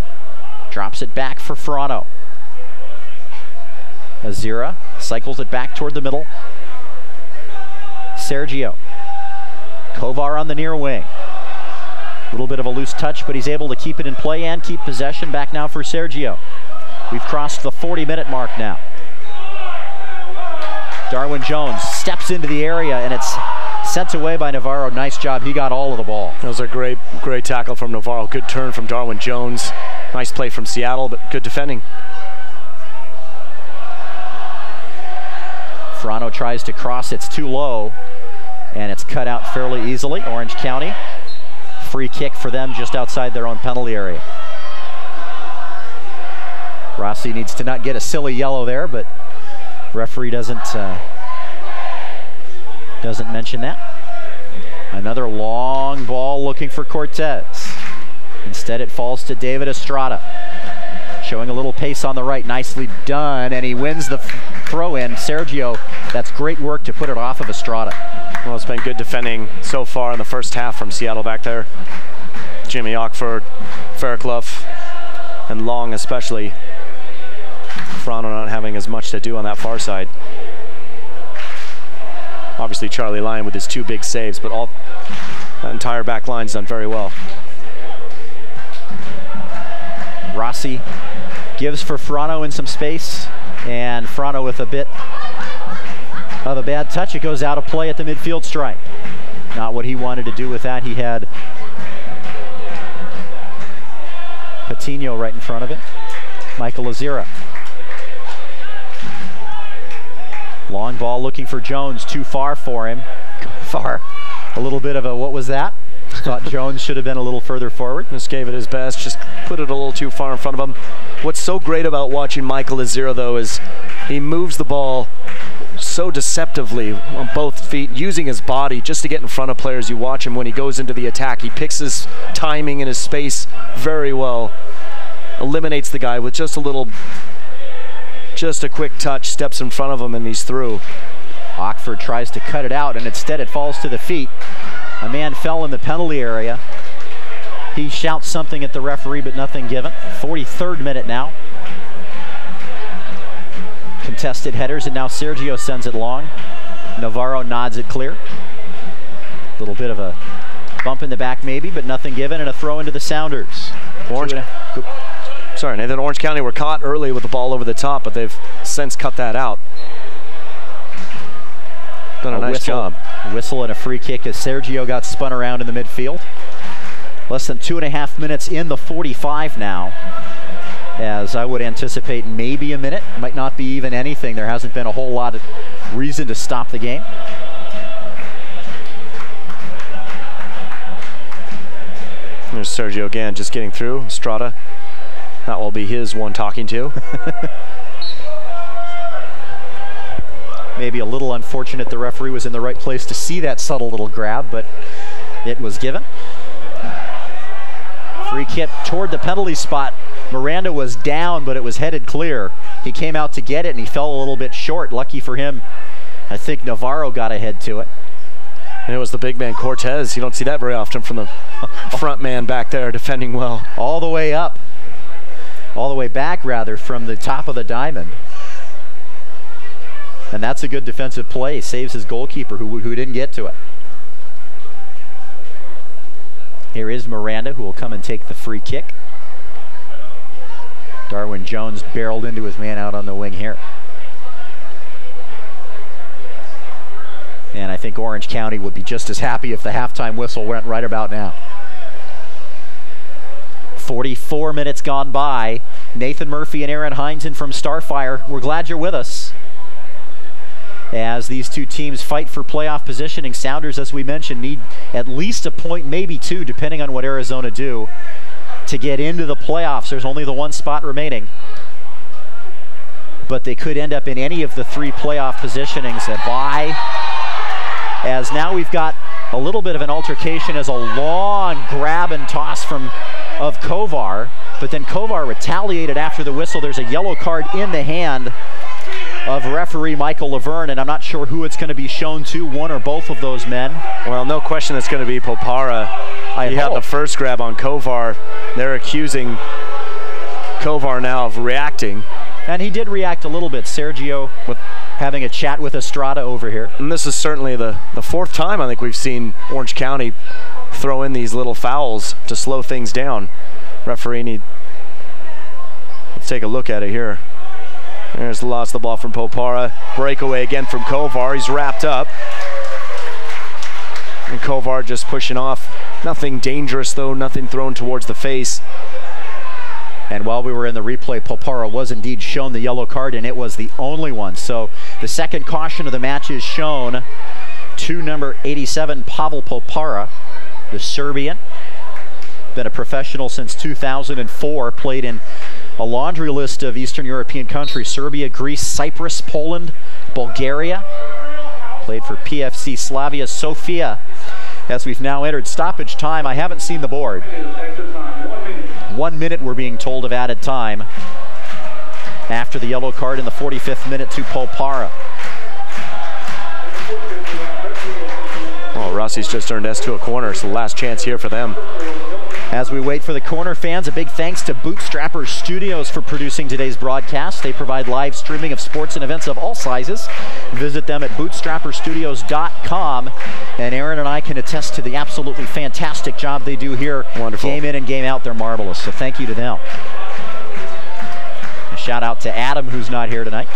drops it back for Ferrano. Azira cycles it back toward the middle. Sergio. Kovar on the near wing. A little bit of a loose touch, but he's able to keep it in play and keep possession. Back now for Sergio. We've crossed the 40-minute mark now. Darwin Jones steps into the area, and it's sent away by Navarro. Nice job. He got all of the ball. That was a great tackle from Navarro. Good turn from Darwin Jones. Nice play from Seattle, but good defending. Ferrano tries to cross. It's too low, and it's cut out fairly easily. Orange County. Free kick for them just outside their own penalty area. Rossi needs to not get a silly yellow there, but referee doesn't mention that. Another long ball looking for Cortez. Instead it falls to David Estrada. Showing a little pace on the right, nicely done, and he wins the throw-in. Sergio, that's great work to put it off of Estrada. Well, it's been good defending so far in the first half from Seattle back there. Jimmy Ockford, Fairclough, and Long especially. Ferrano not having as much to do on that far side. Obviously Charlie Lyon with his 2 big saves, but that entire back line's done very well. Rossi gives for Ferrano in some space, and Ferrano with a bit of a bad touch. It goes out of play at the midfield stripe. Not what he wanted to do with that. He had Patino right in front of it. Michael Azira. Long ball looking for Jones, too far for him. Far. A little bit of a, what was that? Thought Jones should have been a little further forward. Just gave it his best, just put it a little too far in front of him. What's so great about watching Michael Azira, though, is he moves the ball so deceptively on both feet, using his body just to get in front of players. You watch him when he goes into the attack. He picks his timing and his space very well. Eliminates the guy with just a quick touch, steps in front of him, and he's through. Ockford tries to cut it out, and instead it falls to the feet. A man fell in the penalty area. He shouts something at the referee, but nothing given. 43rd minute now. Contested headers, and now Sergio sends it long. Navarro nods it clear. A little bit of a bump in the back maybe, but nothing given, and a throw into the Sounders. Sorry, Nathan, Orange County were caught early with the ball over the top, but they've since cut that out. Done a nice job. Whistle and a free kick as Sergio got spun around in the midfield. Less than 2.5 minutes in the 45 now, as I would anticipate maybe a minute, might not be even anything. There hasn't been a whole lot of reason to stop the game. There's Sergio again, just getting through. Estrada, that will be his one talking to. Maybe a little unfortunate the referee was in the right place to see that subtle little grab, but it was given. Free kick toward the penalty spot. Miranda was down, but it was headed clear. He came out to get it, and he fell a little bit short. Lucky for him, I think Navarro got ahead to it. And it was the big man, Cortez. You don't see that very often from the front man back there defending well. All the way up. All the way back, rather, from the top of the diamond. And that's a good defensive play. Saves his goalkeeper who didn't get to it. Here is Miranda, who will come and take the free kick. Darwin Jones barreled into his man out on the wing here. And I think Orange County would be just as happy if the halftime whistle went right about now. 44 minutes gone by. Nathan Murphy and Aaron Heinzen from Starfire. We're glad you're with us as these two teams fight for playoff positioning. Sounders, as we mentioned, need at least a point, maybe two, depending on what Arizona do, to get into the playoffs. There's only the one spot remaining, but they could end up in any of the three playoff positionings. A bye, as now we've got a little bit of an altercation as a long grab and toss of Kovar, but then Kovar retaliated after the whistle. There's a yellow card in the hand of referee Michael Laverne, and I'm not sure who it's going to be shown to, one or both of those men. Well, no question it's going to be Popara. He had the first grab on Kovar. They're accusing Kovar now of reacting. And he did react a little bit. Sergio with having a chat with Estrada over here. And this is certainly the fourth time I think we've seen Orange County throw in these little fouls to slow things down. Referee let's take a look at it here. There's lost the ball from Popara. Breakaway again from Kovar. He's wrapped up. And Kovar just pushing off. Nothing dangerous though, nothing thrown towards the face. And while we were in the replay, Popara was indeed shown the yellow card, and it was the only one. So the second caution of the match is shown to number 87, Pavel Popara, the Serbian. Been a professional since 2004, played in a laundry list of Eastern European countries: Serbia, Greece, Cyprus, Poland, Bulgaria. Played for PFC Slavia Sofia. As we've now entered stoppage time, I haven't seen the board. 1 minute we're being told of added time after the yellow card in the 45th minute to Popara. Oh, Rossi's just turned S to a corner. It's the last chance here for them. As we wait for the corner, fans, a big thanks to Bootstrapper Studios for producing today's broadcast. They provide live streaming of sports and events of all sizes. Visit them at bootstrapperstudios.com. And Aaron and I can attest to the absolutely fantastic job they do here. Wonderful. Game in and game out, they're marvelous. So thank you to them. A shout out to Adam, who's not here tonight.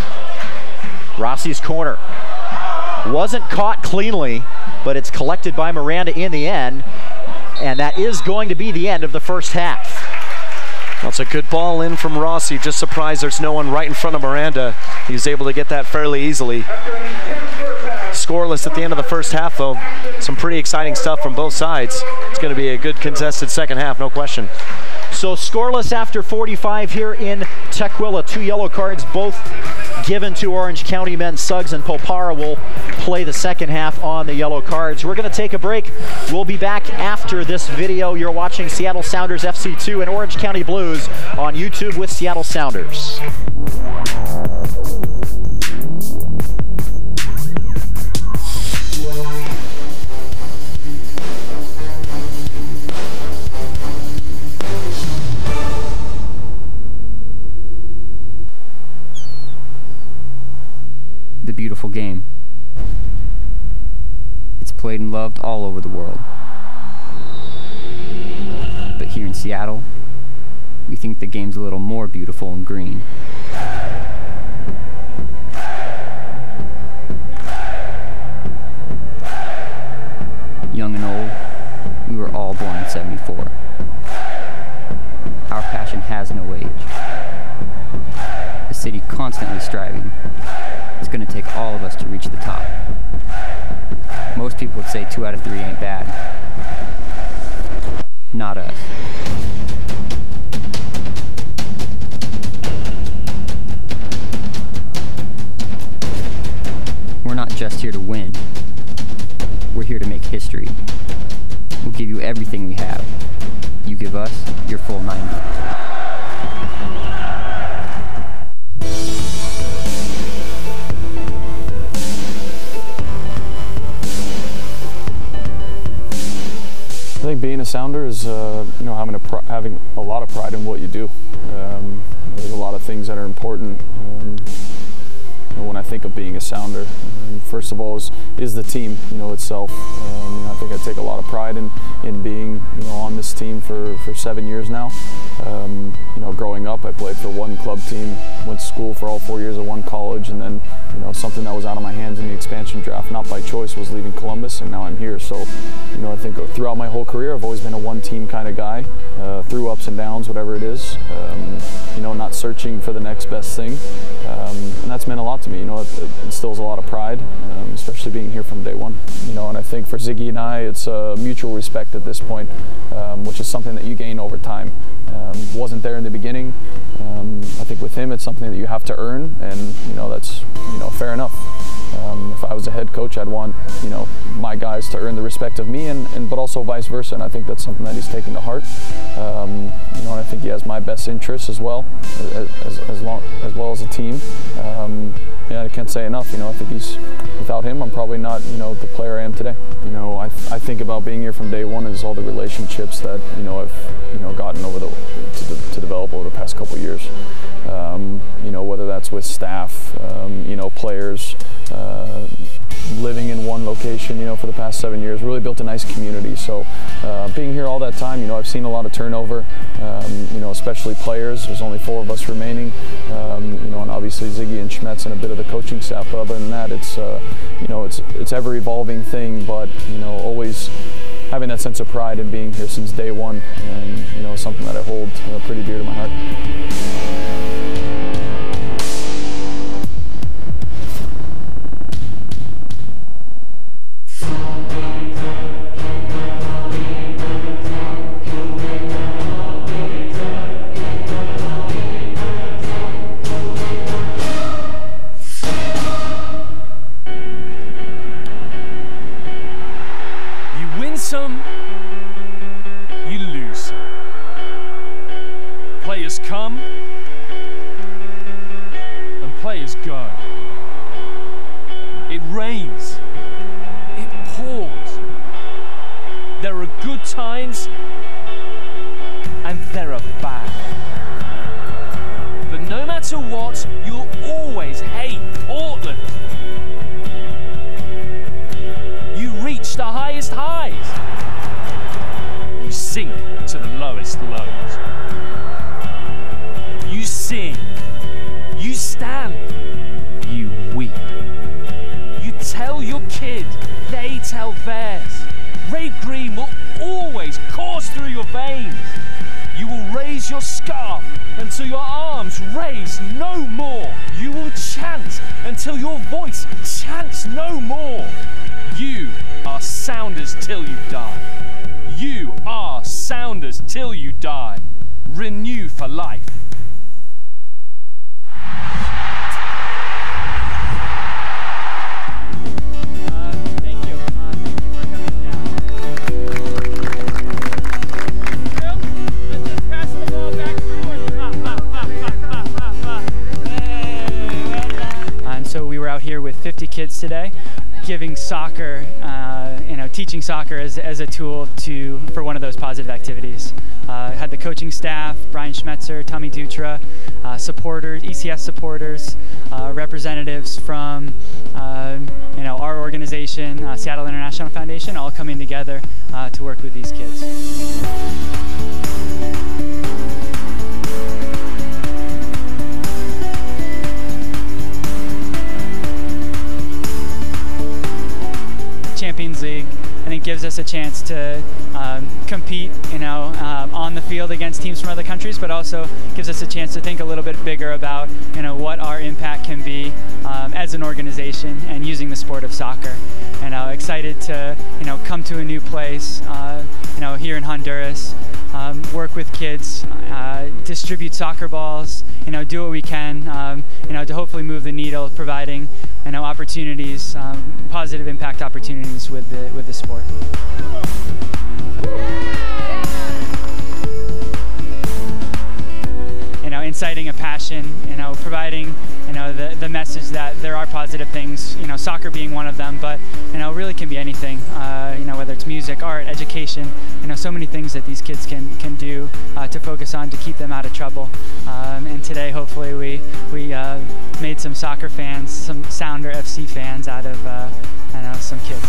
Rossi's corner. Wasn't caught cleanly, but it's collected by Miranda in the end. And that is going to be the end of the first half. That's a good ball in from Rossi. Just surprised there's no one right in front of Miranda. He's able to get that fairly easily. Scoreless at the end of the first half, though. Some pretty exciting stuff from both sides. It's going to be a good contested second half, no question. So scoreless after 45 here in Tukwila. 2 yellow cards, both given to Orange County men. Suggs and Popara will play the second half on the yellow cards. We're going to take a break. We'll be back after this video. You're watching Seattle Sounders FC2 and Orange County Blues on YouTube with Seattle Sounders. The beautiful game. It's played and loved all over the world. But here in Seattle, we think the game's a little more beautiful and green. Young and old, we were all born in '74. Our passion has no age. A city constantly striving. It's going to take all of us to reach the top. Most people would say 2 out of 3 ain't bad. Not us. We're not just here to win. We're here to make history. We'll give you everything we have. You give us your full 90. I think being a Sounder is, having a lot of pride in what you do. There's a lot of things that are important when I think of being a Sounder. First of all is the team, itself. I think I take a lot of pride in being, on this team for 7 years now. Growing up, I played for one club team, went to school for all 4 years at one college, and then, something that was out of my hands in the expansion draft, not by choice, was leaving Columbus, and now I'm here. So, I think throughout my whole career, I've always been a one-team kind of guy, through ups and downs, whatever it is. Not searching for the next best thing, and that's meant a lot to me. It instills a lot of pride, especially being here from day one. And I think for Ziggy and I, it's mutual respect at this point, which is something that you gain over time. Wasn't there in the beginning. I think with him, it's something that you have to earn, and that's fair enough. If I was a head coach, I'd want my guys to earn the respect of me, but also vice versa. And I think that's something that he's taken to heart. And I think he has my best interests as well as a team. I can't say enough. I think without him, I'm probably not the player I am today. I think about being here from day one as all the relationships that I've gotten over to develop over the past couple of years. Whether that's with staff, players, living in one location, for the past 7 years, really built a nice community. So being here all that time, I've seen a lot of turnover, especially players. There's only 4 of us remaining, and obviously Ziggy and Schmetz and a bit of the coaching staff. But other than that, it's ever evolving thing. But always having that sense of pride in being here since day one, something that I hold pretty dear to my heart. You lose. Players come and players go. It rains. It pours. There are good times and there are bad. But no matter what, you'll always hate Portland. You reach the highest highs. You sink to the lowest lows. You sing. You stand. You weep. You tell your kid, they tell theirs. Red green will always course through your veins. You will raise your scarf until your arms raise no more. You will chant until your voice chants no more. You are Sounders till you die. You are Sounders till you die. Renew for life. Thank you. Thank you for coming down. Let's just pass the ball back through. And so we were out here with 50 kids today, giving soccer, teaching soccer as a tool for one of those positive activities. Had the coaching staff, Brian Schmetzer, Tommy Dutra, supporters, ECS supporters, representatives from our organization, Seattle International Foundation, all coming together to work with these kids. Champions League, I think, gives us a chance to compete, on the field against teams from other countries, but also gives us a chance to think a little bit bigger about, what our impact can be as an organization and using the sport of soccer. And excited to, come to a new place, here in Honduras, work with kids, distribute soccer balls, do what we can, to hopefully move the needle, providing, opportunities, positive impact opportunities with the sport. Inciting a passion, providing, the message that there are positive things, soccer being one of them, but, really can be anything, whether it's music, art, education, so many things that these kids can do to focus on to keep them out of trouble. And today, hopefully, we made some soccer fans, some Sounder FC fans out of, some kids.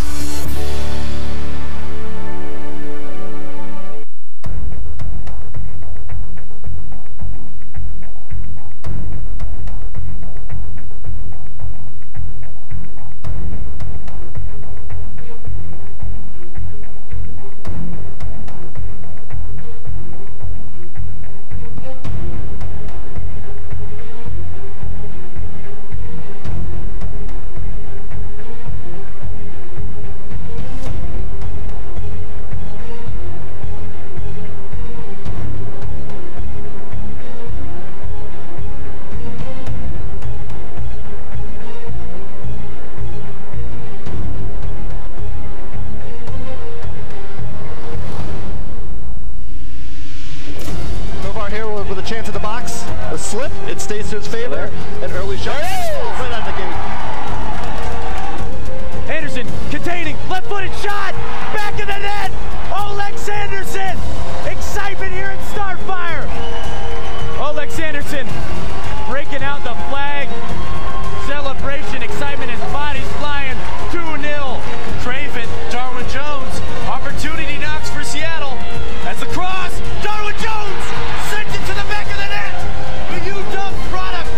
With a chance at the box, a slip, it stays to his favor, an early shot, right out of the gate. Anderson containing, left-footed shot, back of the net, Oleg Sanderson, excitement here at Starfire. Oleg Sanderson breaking out the flag, celebration, excitement, his body's flying, 2-0. Craven, Darwin Jones, opportunity knocks for Seattle, as the cross, Darwin Jones sends it to the back of the net, the UW product.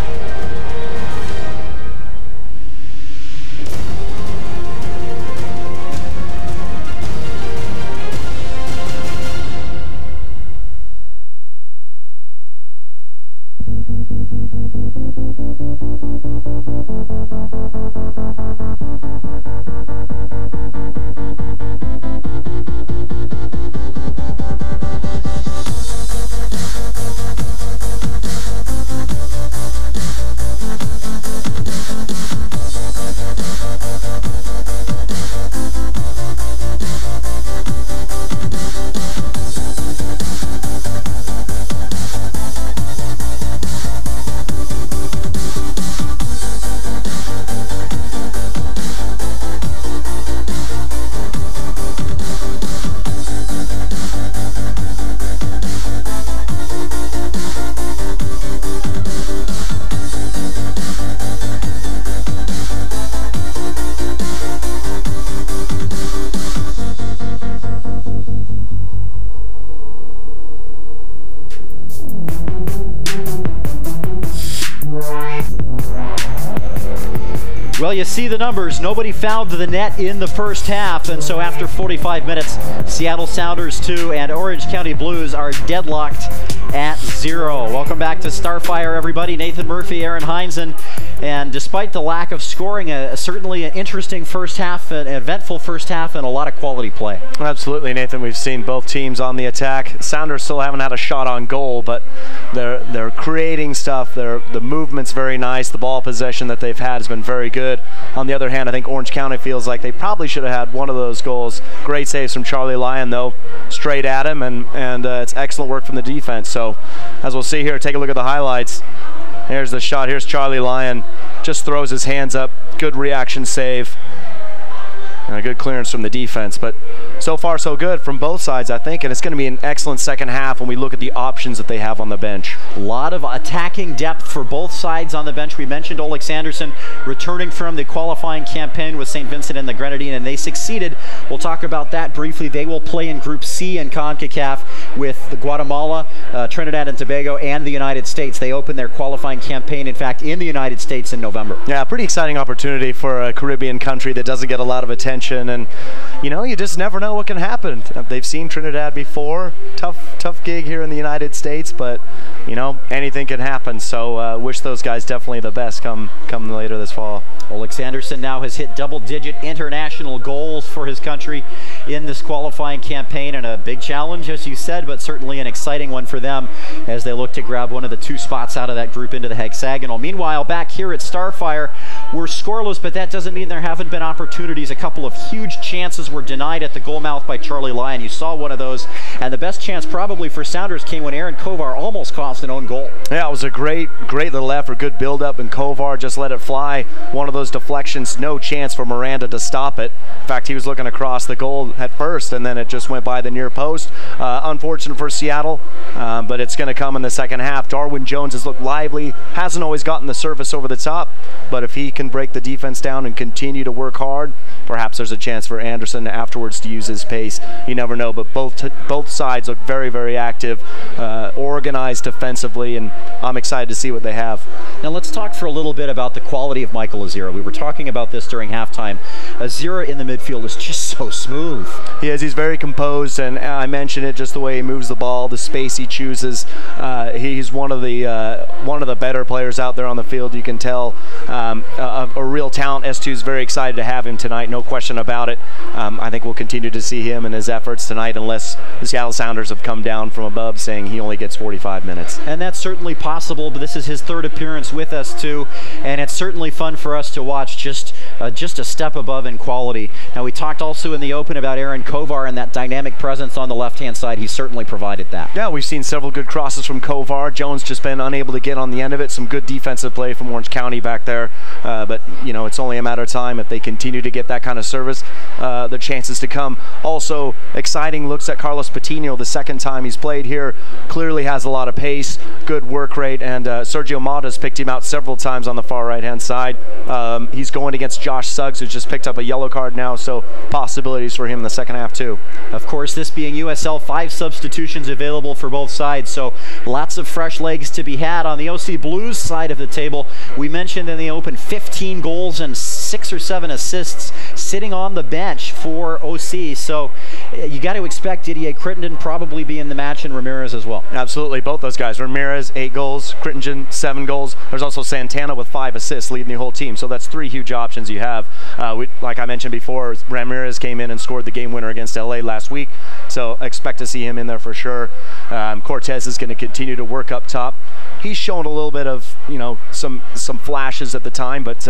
Well, you see the numbers. Nobody found the net in the first half, and so after 45 minutes, Seattle Sounders 2 and Orange County Blues are deadlocked at 0. Welcome back to Starfire, everybody. Nathan Murphy, Aaron Heinzen, and despite the lack of scoring, certainly an interesting first half, an eventful first half, and a lot of quality play. Absolutely, Nathan. We've seen both teams on the attack. Sounders still haven't had a shot on goal, but they're creating stuff. The movement's very nice. The ball possession that they've had has been very good. On the other hand, I think Orange County feels like they probably should have had one of those goals. Great saves from Charlie Lyon, though, straight at him, and it's excellent work from the defense. So, as we'll see here, take a look at the highlights. Here's the shot. Here's Charlie Lyon. Just throws his hands up. Good reaction save. And a good clearance from the defense. But so far, so good from both sides, I think. And it's going to be an excellent second half when we look at the options that they have on the bench. A lot of attacking depth for both sides on the bench. We mentioned Oleg Sanderson returning from the qualifying campaign with St. Vincent and the Grenadine, and they succeeded. We'll talk about that briefly. They will play in Group C in CONCACAF with the Guatemala, Trinidad and Tobago, and the United States. They open their qualifying campaign, in fact, in the United States in November. Yeah, pretty exciting opportunity for a Caribbean country that doesn't get a lot of attention. And, you know, you just never know what can happen. They've seen Trinidad before. Tough gig here in the United States, but, you know, anything can happen. So wish those guys definitely the best come later this fall. Oleg Sanderson now has hit double-digit international goals for his country in this qualifying campaign, and a big challenge, as you said, but certainly an exciting one for them as they look to grab one of the 2 spots out of that group into the hexagonal. Meanwhile, back here at Starfire, we're scoreless, but that doesn't mean there haven't been opportunities. A couple of huge chances were denied at the goal mouth by Charlie Lyon. You saw one of those, and the best chance probably for Sounders came when Aaron Kovar almost cost an own goal. Yeah, it was a great little effort, good build-up, and Kovar just let it fly. One of those deflections, no chance for Miranda to stop it. In fact, he was looking across the goal at first, and then it just went by the near post. Unfortunate for Seattle, but it's going to come in the second half. Darwin Jones has looked lively, hasn't always gotten the service over the top, but if he can break the defense down and continue to work hard, perhaps there's a chance for Anderson afterwards to use his pace. You never know, but both sides look very, very active, organized defensively, and I'm excited to see what they have. Now let's talk for a little bit about the quality of Michael Azira. We were talking about this during halftime. Azira in the midfield is just so smooth. He is. He's very composed, and I mentioned it, just the way he moves the ball, the space he chooses. He's one of the better players out there on the field. You can tell a real talent. S2 is very excited to have him tonight, no question about it. I think we'll continue to see him and his efforts tonight, unless the Seattle Sounders have come down from above saying he only gets 45 minutes. And that's certainly possible, but this is his 3rd appearance with us too, and it's certainly fun for us to watch. Just a step above in quality. Now, we talked also in the open about Aaron Kovar and that dynamic presence on the left-hand side. He certainly provided that. Yeah, we've seen several good crosses from Kovar. Jones just been unable to get on the end of it. Some good defensive play from Orange County back there, but you know, it's only a matter of time if they continue to get that kind of service. The chances to come. Also, exciting looks at Carlos Patino the second time he's played here. Clearly has a lot of pace, good work rate, and Sergio Mata's picked him out several times on the far right-hand side. He's going against Josh Suggs, who just picked up a yellow card now, so possibilities for him in the second half too. Of course, this being USL, 5 substitutions available for both sides, so lots of fresh legs to be had. On the OC Blues side of the table, we mentioned in the open 15 goals and 6 or 7 assists sitting on the bench for OC, so you got to expect Didier Crittenden probably be in the match, and Ramirez as well. Absolutely, both those guys. Ramirez 8 goals, Crittenden 7 goals. There's also Santana with 5 assists leading the whole team, so that's 3 huge options you have. Like I mentioned before, Ramirez came in and scored the game winner against LA last week, so expect to see him in there for sure. Cortez is going to continue to work up top. He's shown a little bit of, you know, some flashes at the time, but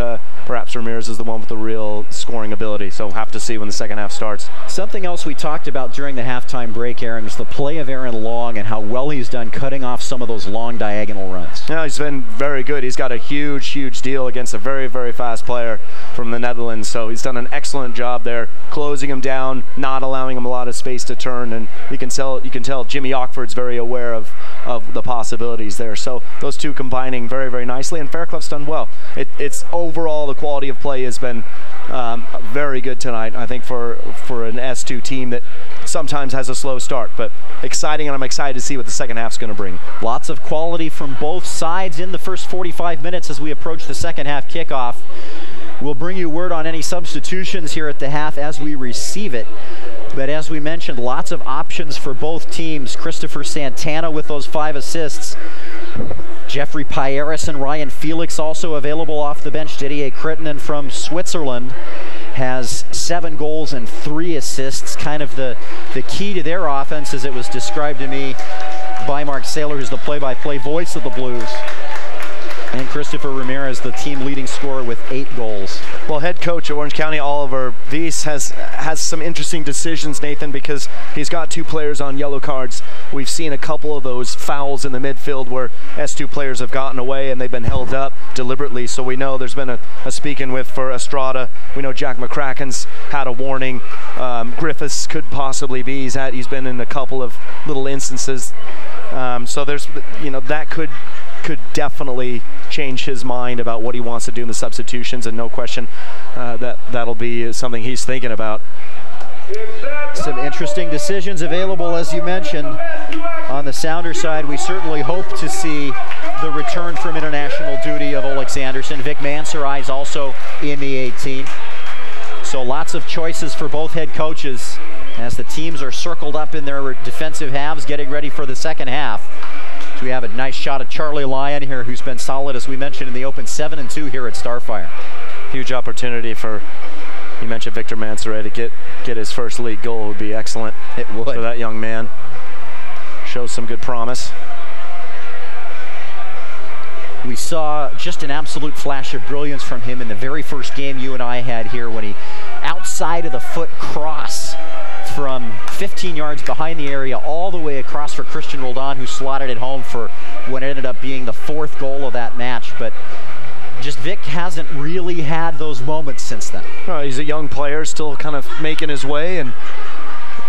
perhaps Ramirez is the one with the real scoring ability, so we'll have to see when the second half starts. Something else we talked about during the halftime break, Aaron, is the play of Aaron Long and how well he's done cutting off some of those long diagonal runs. Yeah, he's been very good. He's got a huge deal against a very, very fast player from the Netherlands, so he's done an excellent job there, closing him down, not allowing him a lot of space to turn, and you can tell Jimmy Ockford's very aware of the possibilities there. So those two combining very, very nicely, and Fairclough's done well. It's overall the quality of play has been very good tonight, I think, for an S2 team that sometimes has a slow start, but exciting, and I'm excited to see what the second half's going to bring. Lots of quality from both sides in the first 45 minutes as we approach the second half kickoff. We'll bring you word on any substitutions here at the half as we receive it. But as we mentioned, lots of options for both teams. Christopher Santana with those 5 assists. Jeffrey Pieris and Ryan Felix also available off the bench. Didier Krittinen from Switzerland has 7 goals and 3 assists. Kind of the key to their offense, as it was described to me by Mark Saylor, who's the play-by-play voice of the Blues. And Christopher Ramirez, the team leading scorer with 8 goals. Well, head coach at Orange County, Oliver Weiss, has some interesting decisions, Nathan, because he's got 2 players on yellow cards. We've seen a couple of those fouls in the midfield where S2 players have gotten away and they've been held up deliberately. So we know there's been a speaking with for Estrada. We know Jack McCracken's had a warning. Griffiths could possibly be. He's been in a couple of little instances. So there's, that could definitely change his mind about what he wants to do in the substitutions, and no question that'll be something he's thinking about. Some interesting decisions available, as you mentioned. On the Sounder side, we certainly hope to see the return from international duty of Olex Anderson. Vic Mansarai is also in the 18. So lots of choices for both head coaches as the teams are circled up in their defensive halves, getting ready for the second half. So we have a nice shot at Charlie Lyon here, who's been solid, as we mentioned, in the open 7-2 here at Starfire. Huge opportunity for, you mentioned Victor Mansaray, to get his first league goal would be excellent. It would. For that young man. Shows some good promise. We saw just an absolute flash of brilliance from him in the very first game you and I had here, when he, outside of the foot cross from 15 yards behind the area all the way across for Christian Roldan, who slotted it home for what ended up being the 4th goal of that match. But just Vic hasn't really had those moments since then. Well, he's a young player, still kind of making his way, and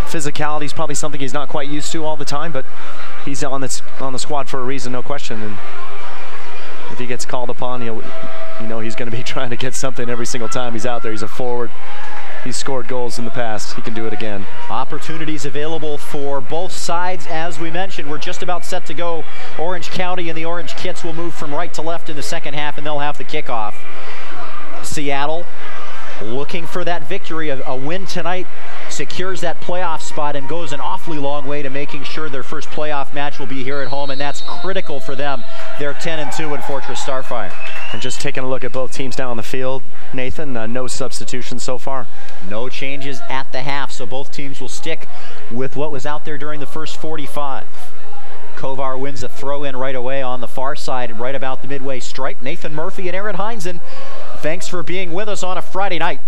physicality is probably something he's not quite used to all the time, but he's on the squad for a reason, no question. And if he gets called upon, he's going to be trying to get something every single time he's out there. He's a forward. He's scored goals in the past. He can do it again. Opportunities available for both sides. As we mentioned, we're just about set to go. Orange County and the Orange Kits will move from right to left in the second half, and they'll have the kickoff. Seattle looking for that victory. A win tonight secures that playoff spot and goes an awfully long way to making sure their first playoff match will be here at home, and that's critical for them. They're 10-2 in Fortress Starfire. And just taking a look at both teams down on the field, Nathan, no substitutions so far. No changes at the half, so both teams will stick with what was out there during the first 45. Kovar wins a throw-in right away on the far side, right about the midway stripe. Nathan Murphy and Aaron Heinzen, thanks for being with us on a Friday night.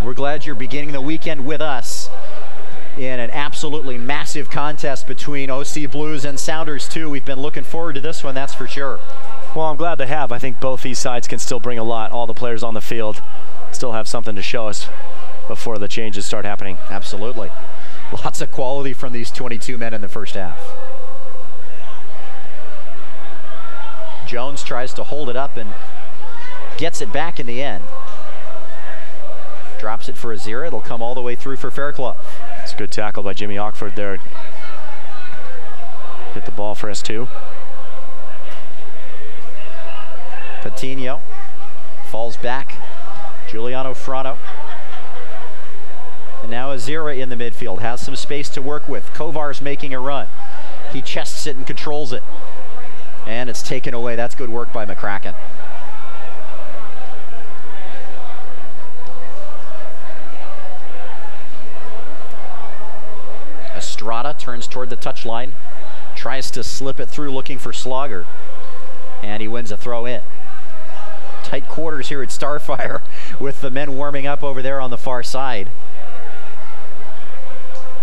We're glad you're beginning the weekend with us in an absolutely massive contest between OC Blues and Sounders 2. We've been looking forward to this one, that's for sure. Well, I'm glad to have. I think both these sides can still bring a lot. All the players on the field still have something to show us before the changes start happening. Absolutely. Lots of quality from these 22 men in the first half. Jones tries to hold it up and gets it back in the end. Drops it for Azira. It'll come all the way through for Fairclough. It's a good tackle by Jimmy Ockford there. Hit the ball for S2. Patino falls back. Giuliano Frano. And now Azira in the midfield. Has some space to work with. Kovar's making a run. He chests it and controls it. And it's taken away. That's good work by McCracken. Estrada turns toward the touchline. Tries to slip it through looking for Slogger. And he wins a throw in. Tight quarters here at Starfire with the men warming up over there on the far side.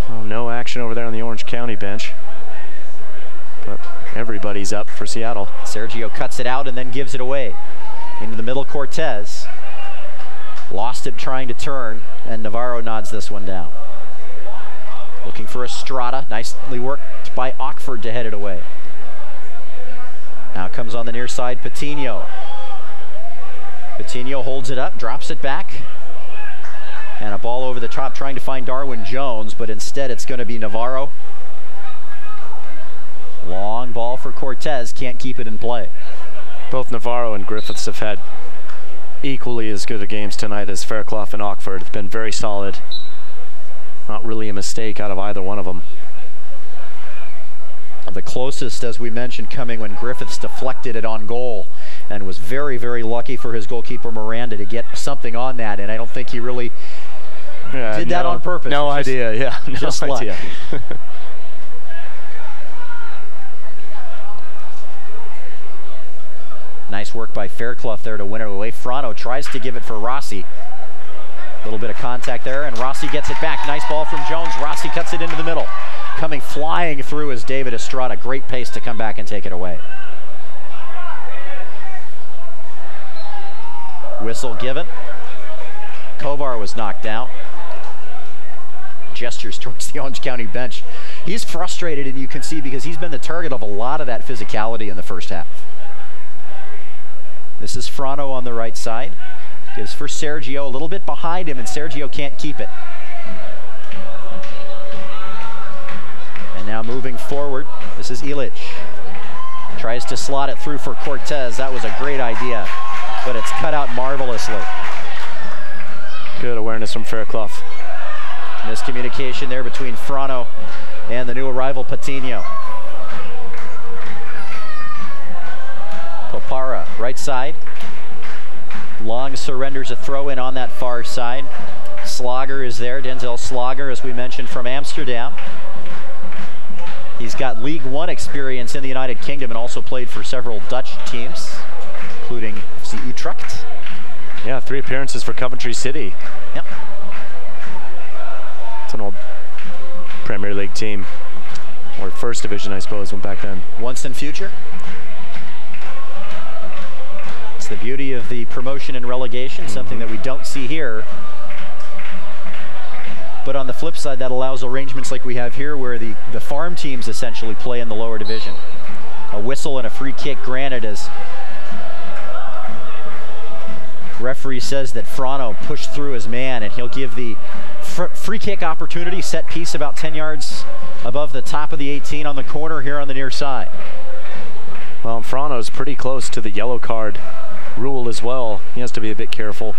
Oh, no action over there on the Orange County bench. But everybody's up for Seattle. Sergio cuts it out and then gives it away. Into the middle, Cortez. Lost it trying to turn, and Navarro nods this one down. Looking for Estrada. Nicely worked by Ockford to head it away. Now comes on the near side, Patino. Patino holds it up, drops it back. And a ball over the top trying to find Darwin Jones, but instead it's going to be Navarro. Long ball for Cortez, can't keep it in play. Both Navarro and Griffiths have had equally as good a games tonight as Fairclough and Oxford. It's been very solid. Not really a mistake out of either one of them. The closest, as we mentioned, coming when Griffiths deflected it on goal and was very, very lucky for his goalkeeper Miranda to get something on that, and I don't think he really did that on purpose. No idea, yeah. Just no idea. Nice work by Fairclough there to win it away. Frano tries to give it for Rossi. A little bit of contact there, and Rossi gets it back. Nice ball from Jones. Rossi cuts it into the middle. Coming flying through is David Estrada. Great pace to come back and take it away. Whistle given. Kovar was knocked out. Gestures towards the Orange County bench. He's frustrated, and you can see, because he's been the target of a lot of that physicality in the first half. This is Frano on the right side. Gives for Sergio, a little bit behind him, and Sergio can't keep it. And now moving forward, this is Illich. Tries to slot it through for Cortez. That was a great idea, but it's cut out marvelously. Good awareness from Fairclough. Miscommunication there between Frano and the new arrival Patino. Popara, right side. Long surrenders a throw in on that far side. Slogger is there, Denzel Slogger, as we mentioned, from Amsterdam. He's got League One experience in the United Kingdom and also played for several Dutch teams, including FC Utrecht. Yeah, 3 appearances for Coventry City. Yep. It's an old Premier League team, or First Division, I suppose, when back then. Once in future. It's the beauty of the promotion and relegation, something that we don't see here. But on the flip side, that allows arrangements like we have here, where the farm teams essentially play in the lower division. A whistle and a free kick granted, as referee says that Frano pushed through his man, and he'll give the free kick opportunity, set piece about 10 yards above the top of the 18 on the corner here on the near side. Well, Frano's pretty close to the yellow card rule as well. He has to be a bit careful.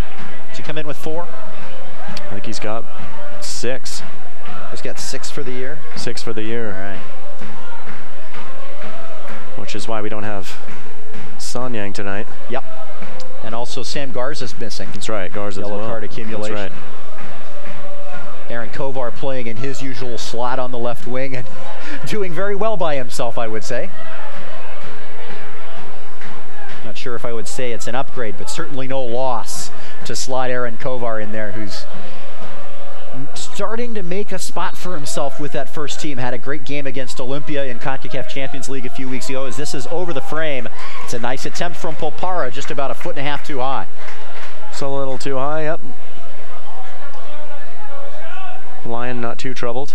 Does he come in with 4? I think he's got 6. He's got 6 for the year? 6 for the year. All right. Which is why we don't have Sanyang tonight. Yep. And also Sam Garza's missing. That's right, Garza as well. Yellow card accumulation. That's right. Aaron Kovar playing in his usual slot on the left wing and doing very well by himself, I would say. Not sure if I would say it's an upgrade, but certainly no loss to slide Aaron Kovar in there, who's starting to make a spot for himself with that first team. Had a great game against Olympia in CONCACAF Champions League a few weeks ago. As this is over the frame, it's a nice attempt from Popara, just about 1.5 feet too high. It's a little too high, yep. Lion not too troubled.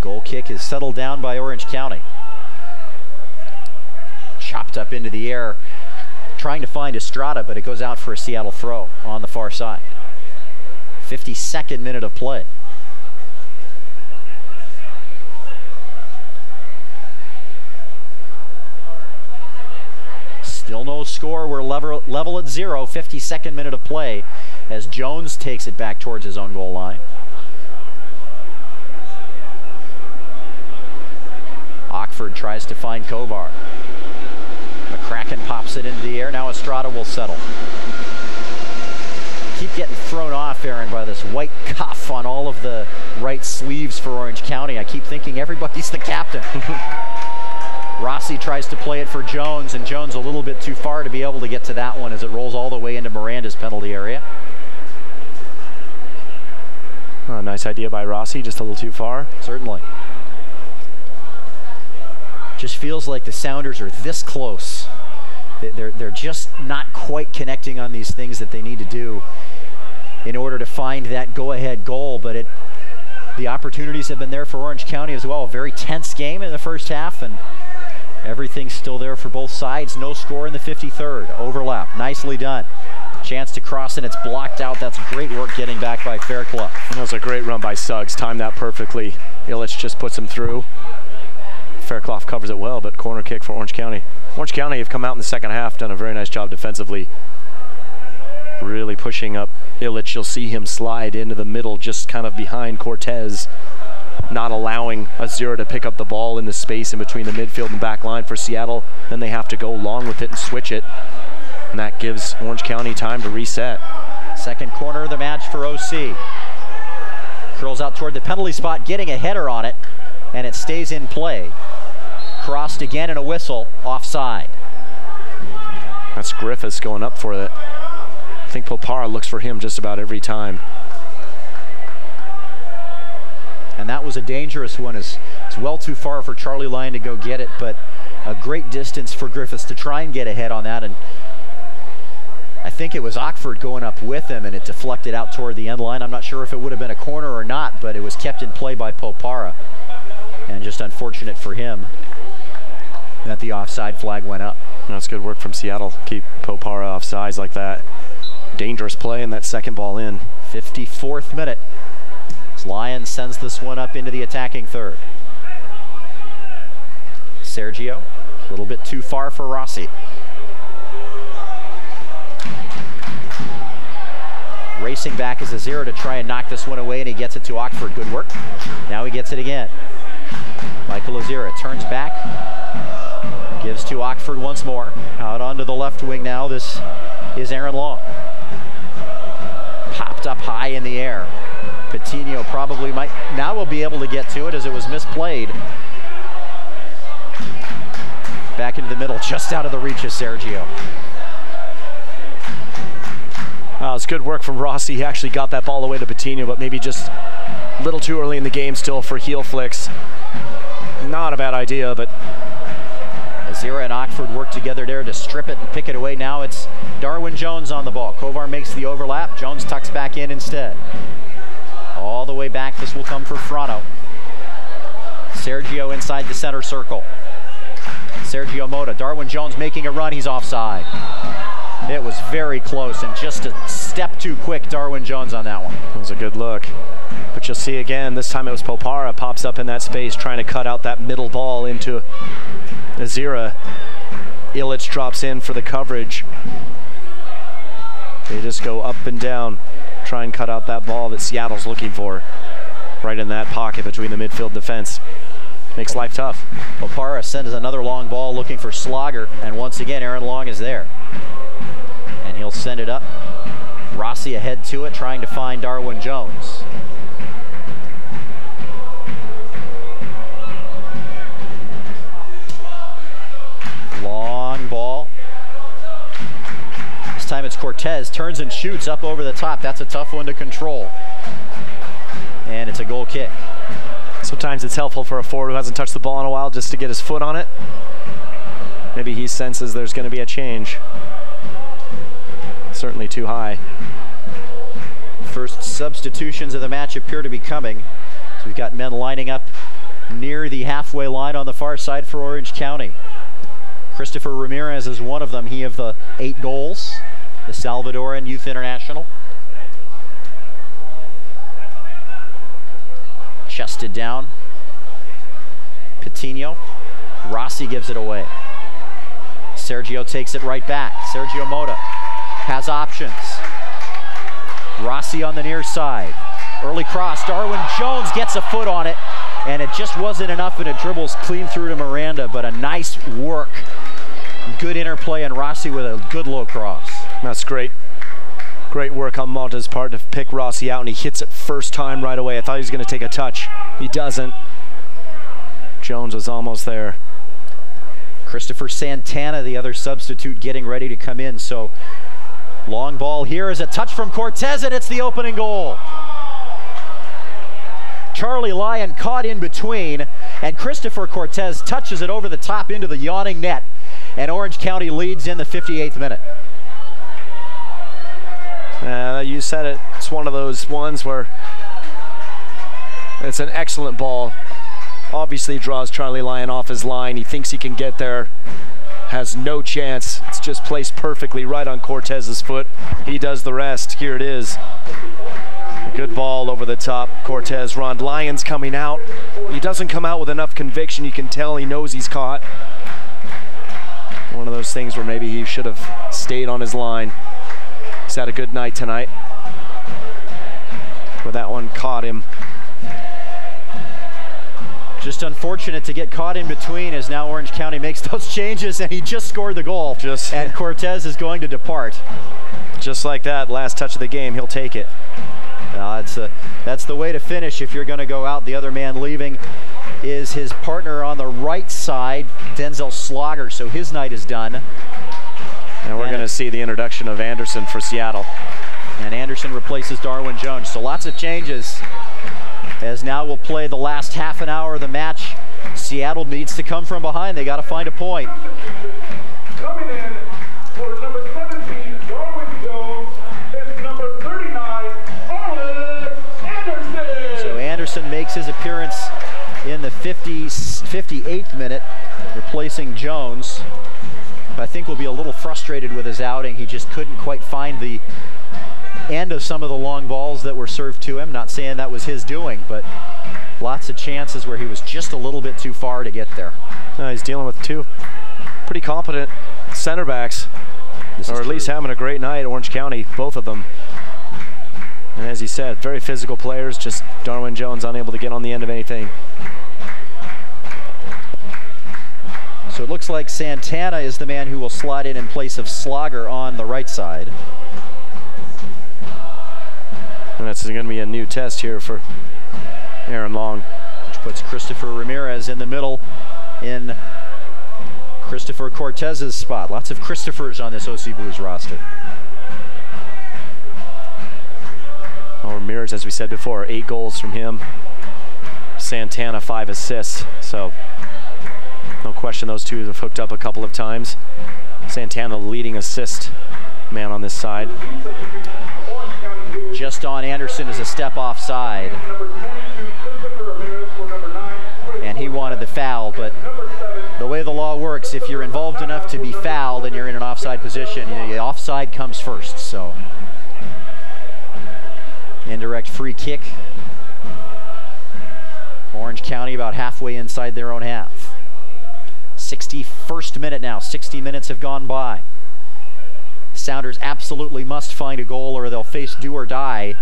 Goal kick is settled down by Orange County. Chopped up into the air, trying to find Estrada, but it goes out for a Seattle throw on the far side. 52nd minute of play. Still no score. We're level at 0. 52nd minute of play as Jones takes it back towards his own goal line. Ockford tries to find Kovar. McCracken pops it into the air. Now Estrada will settle. Keep getting thrown off, Aaron, by this white cuff on all of the right sleeves for Orange County. I keep thinking everybody's the captain. Rossi tries to play it for Jones, and Jones a little bit too far to be able to get to that one as it rolls all the way into Miranda's penalty area. Oh, nice idea by Rossi, just a little too far. Certainly. Just feels like the Sounders are this close. They're just not quite connecting on these things that they need to do in order to find that go-ahead goal, but the opportunities have been there for Orange County as well. A very tense game in the first half, and Everything's still there for both sides. No score in the 53rd. Overlap. Nicely done. Chance to cross, and it's blocked out. That's great work getting back by Fairclough. That was a great run by Suggs. Timed that perfectly. Illich just puts him through. Fairclough covers it well, but corner kick for Orange County. Orange County have come out in the second half, done a very nice job defensively. Really pushing up Illich. You'll see him slide into the middle, just kind of behind Cortez, not allowing Azura to pick up the ball in the space in between the midfield and back line for Seattle. Then they have to go long with it and switch it. And that gives Orange County time to reset. Second corner of the match for OC. Curls out toward the penalty spot, getting a header on it, and it stays in play. Crossed again and a whistle, offside. That's Griffiths going up for it. I think Popara looks for him just about every time. And that was a dangerous one. It's well too far for Charlie Lyon to go get it, but a great distance for Griffiths to try and get ahead on that. And I think it was Ockford going up with him, and it deflected out toward the end line. I'm not sure if it would have been a corner or not, but it was kept in play by Popara. And just unfortunate for him that the offside flag went up. That's good work from Seattle. Keep Popara off sides like that. Dangerous play in that second ball in. 54th minute. Lions sends this one up into the attacking third. Sergio, a little bit too far for Rossi. Racing back is Azira to try and knock this one away, and he gets it to Ockford. Good work. Now he gets it again. Michael Azira turns back, gives to Ockford once more. Out onto the left wing now. This is Aaron Long. Popped up high in the air. Patino probably might now will be able to get to it as it was misplayed. Back into the middle, just out of the reach of Sergio. It's good work from Rossi. He actually got that ball away to Patino, but maybe just a little too early in the game still for heel flicks. Not a bad idea, but Azira and Ockford work together there to strip it and pick it away. Now it's Darwin Jones on the ball. Kovar makes the overlap. Jones tucks back in instead. All the way back, this will come for Fronto. Sergio inside the center circle. Sergio Mota, Darwin Jones making a run, he's offside. It was very close and just a step too quick, Darwin Jones on that one. That was a good look. But you'll see again, this time it was Popara pops up in that space trying to cut out that middle ball into Azira. Illich drops in for the coverage. They just go up and down, try and cut out that ball that Seattle's looking for. Right in that pocket between the midfield defense. Makes life tough. Popara sends another long ball looking for Slogger, and once again Aaron Long is there. And he'll send it up. Rossi ahead to it, trying to find Darwin Jones. Long ball. This time it's Cortez, turns and shoots up over the top. That's a tough one to control. And it's a goal kick. Sometimes it's helpful for a forward who hasn't touched the ball in a while just to get his foot on it. Maybe he senses there's going to be a change. Certainly too high. First substitutions of the match appear to be coming. So we've got men lining up near the halfway line on the far side for Orange County. Christopher Ramirez is one of them. He of the 8 goals, the Salvadoran Youth International. Chested down. Patino. Rossi gives it away. Sergio takes it right back. Sergio Mota has options. Rossi on the near side. Early cross. Darwin Jones gets a foot on it, and it just wasn't enough, and it dribbles clean through to Miranda, but a nice work. Good interplay, and Rossi with a good low cross. That's great. Great work on Mota's part to pick Rossi out, and he hits it first time right away. I thought he was going to take a touch. He doesn't. Jones was almost there. Christopher Santana, the other substitute, getting ready to come in. So long ball here is a touch from Cortez, and it's the opening goal. Charlie Lyon caught in between, and Christopher Cortez touches it over the top into the yawning net, and Orange County leads in the 58th minute. You said it. It's one of those ones where it's an excellent ball. Obviously draws Charlie Lyon off his line. He thinks he can get there. Has no chance. It's just placed perfectly right on Cortez's foot. He does the rest. Here it is. Good ball over the top. Cortez run. Lyon's coming out. He doesn't come out with enough conviction. You can tell he knows he's caught. One of those things where maybe he should have stayed on his line. He's had a good night tonight. But that one caught him. Just unfortunate to get caught in between as now Orange County makes those changes, and he just scored the goal. And Cortez is going to depart. Just like that, last touch of the game, he'll take it. That's the way to finish if you're going to go out. The other man leaving is his partner on the right side, Denzel Slogger, so his night is done. And we're going to see the introduction of Anderson for Seattle. And Anderson replaces Darwin Jones. So lots of changes as now we'll play the last half an hour of the match. Seattle needs to come from behind. They got to find a point. Coming in for number 17, Darwin Jones, and number 39, Anderson. So Anderson makes his appearance in the 58th minute, replacing Jones. I think will be a little frustrated with his outing. He just couldn't quite find the end of some of the long balls that were served to him. Not saying that was his doing, but lots of chances where he was just a little bit too far to get there. He's dealing with two pretty competent center backs, or at least having a great night. Orange County, both of them. And as he said, very physical players, just Darwin Jones unable to get on the end of anything. So it looks like Santana is the man who will slide in place of Slogger on the right side. And that's going to be a new test here for Aaron Long. Which puts Christopher Ramirez in the middle in Christopher Cortez's spot. Lots of Christophers on this OC Blues roster. Well, Ramirez, as we said before, 8 goals from him. Santana, 5 assists. So no question those two have hooked up a couple of times. Santana, the leading assist man on this side. Just on Anderson is a step offside. And he wanted the foul, but the way the law works, if you're involved enough to be fouled and you're in an offside position, the offside comes first. So indirect free kick. Orange County about halfway inside their own half. 61st minute now. 60 minutes have gone by. Sounders absolutely must find a goal or they'll face do or die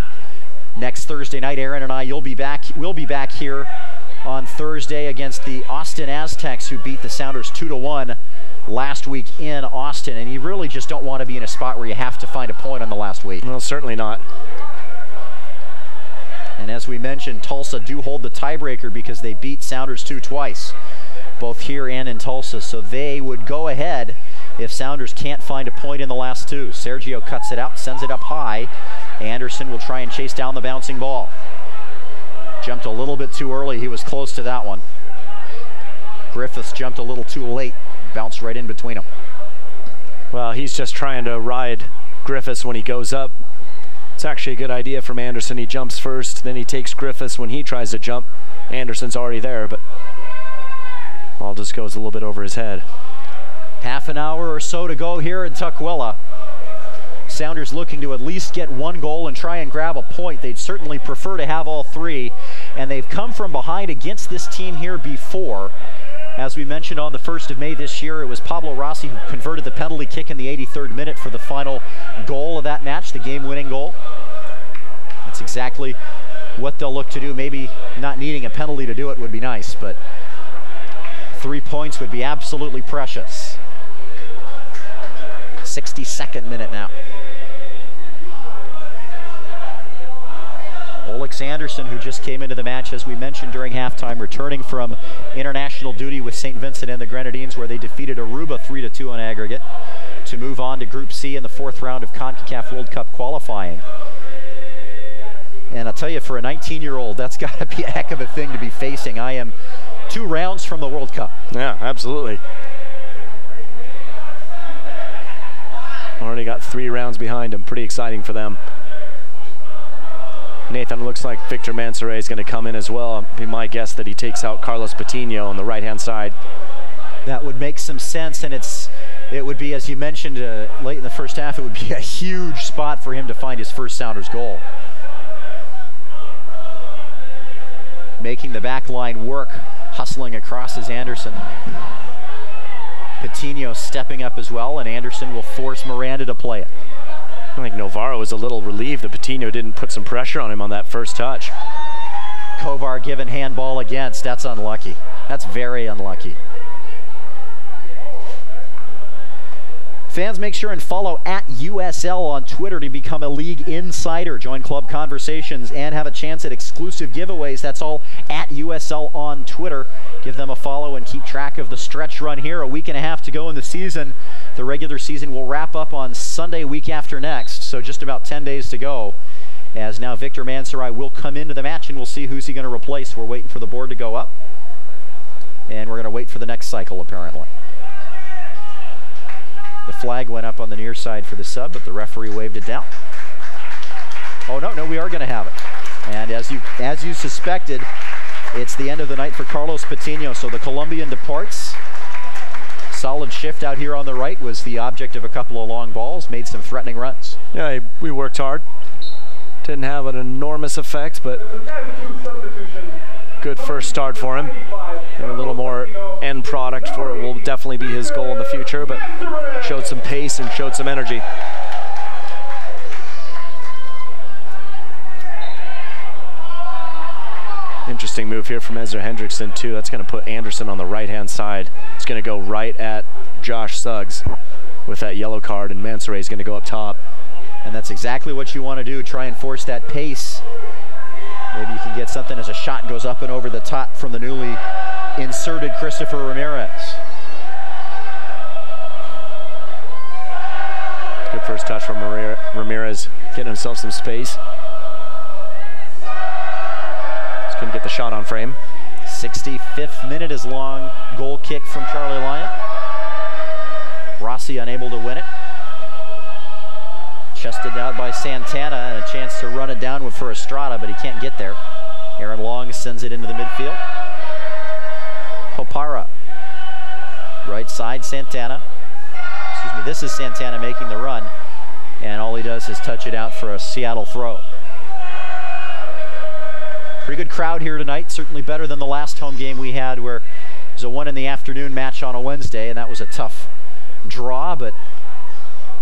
next Thursday night. Aaron and I, we'll be back here on Thursday against the Austin Aztecs, who beat the Sounders 2-1 last week in Austin. And you really just don't want to be in a spot where you have to find a point on the last week. Well, certainly not. And as we mentioned, Tulsa do hold the tiebreaker because they beat Sounders 2 twice, both here and in Tulsa. So they would go ahead if Sounders can't find a point in the last 2. Sergio cuts it out, sends it up high. Anderson will try and chase down the bouncing ball. Jumped a little bit too early. He was close to that one. Griffiths jumped a little too late. Bounced right in between them. Well, he's just trying to ride Griffiths when he goes up. It's actually a good idea from Anderson. He jumps first, then he takes Griffiths when he tries to jump. Anderson's already there, but ball just goes a little bit over his head. Half an hour or so to go here in Tukwila. Sounders looking to at least get 1 goal and try and grab a point. They'd certainly prefer to have all 3. And they've come from behind against this team here before. As we mentioned on the 1st of May this year, it was Pablo Rossi who converted the penalty kick in the 83rd minute for the final goal of that match, the game-winning goal. That's exactly what they'll look to do. Maybe not needing a penalty to do it would be nice, but 3 points would be absolutely precious. 62nd minute now. Olex Anderson, who just came into the match, as we mentioned during halftime, returning from international duty with St. Vincent and the Grenadines, where they defeated Aruba 3-2 on aggregate to move on to Group C in the 4th round of CONCACAF World Cup qualifying. And I'll tell you, for a 19-year-old, that's got to be a heck of a thing to be facing. I am 2 rounds from the World Cup. Yeah, absolutely. Already got 3 rounds behind him. Pretty exciting for them. Nathan, it looks like Victor Mansoret is going to come in as well. Be my guess that he takes out Carlos Patino on the right-hand side. That would make some sense, and it would be, as you mentioned late in the first half, it would be a huge spot for him to find his first Sounders goal. Making the back line work, hustling across is Anderson. Patino stepping up as well, and Anderson will force Miranda to play it. I think Novara was a little relieved that Patino didn't put some pressure on him on that first touch. Kovar given handball against. That's unlucky. That's very unlucky. Fans, make sure and follow @USL on Twitter to become a league insider. Join club conversations and have a chance at exclusive giveaways. That's all @USL on Twitter. Give them a follow and keep track of the stretch run here. A week and a half to go in the season. The regular season will wrap up on Sunday, week after next, so just about 10 days to go. As now Victor Mansoret will come into the match, and we'll see who's he going to replace. We're waiting for the board to go up, and we're going to wait for the next cycle, apparently. The flag went up on the near side for the sub, but the referee waved it down. Oh, no, we are going to have it. And as you suspected, it's the end of the night for Carlos Patino, so the Colombian departs. Solid shift out here on the right, was the object of a couple of long balls, made some threatening runs. Yeah, we worked hard. Didn't have an enormous effect, but good first start for him. And a little more end product for it will definitely be his goal in the future, but showed some pace and showed some energy. Interesting move here from Ezra Hendrickson too. That's going to put Anderson on the right-hand side. It's going to go right at Josh Suggs with that yellow card, and Mansoret is going to go up top. And that's exactly what you want to do, try and force that pace. Maybe you can get something as a shot goes up and over the top from the newly inserted Christopher Ramirez. Good first touch from Ramirez, getting himself some space. Just couldn't get the shot on frame. 65th minute is long. Goal kick from Charlie Lyon. Rossi unable to win it. Chested out by Santana, and a chance to run it down for Estrada, but he can't get there. Aaron Long sends it into the midfield. Popara. Right side, Santana. Excuse me, this is Santana making the run, and all he does is touch it out for a Seattle throw. Pretty good crowd here tonight, certainly better than the last home game we had, where it was a 1 in the afternoon match on a Wednesday, and that was a tough draw, but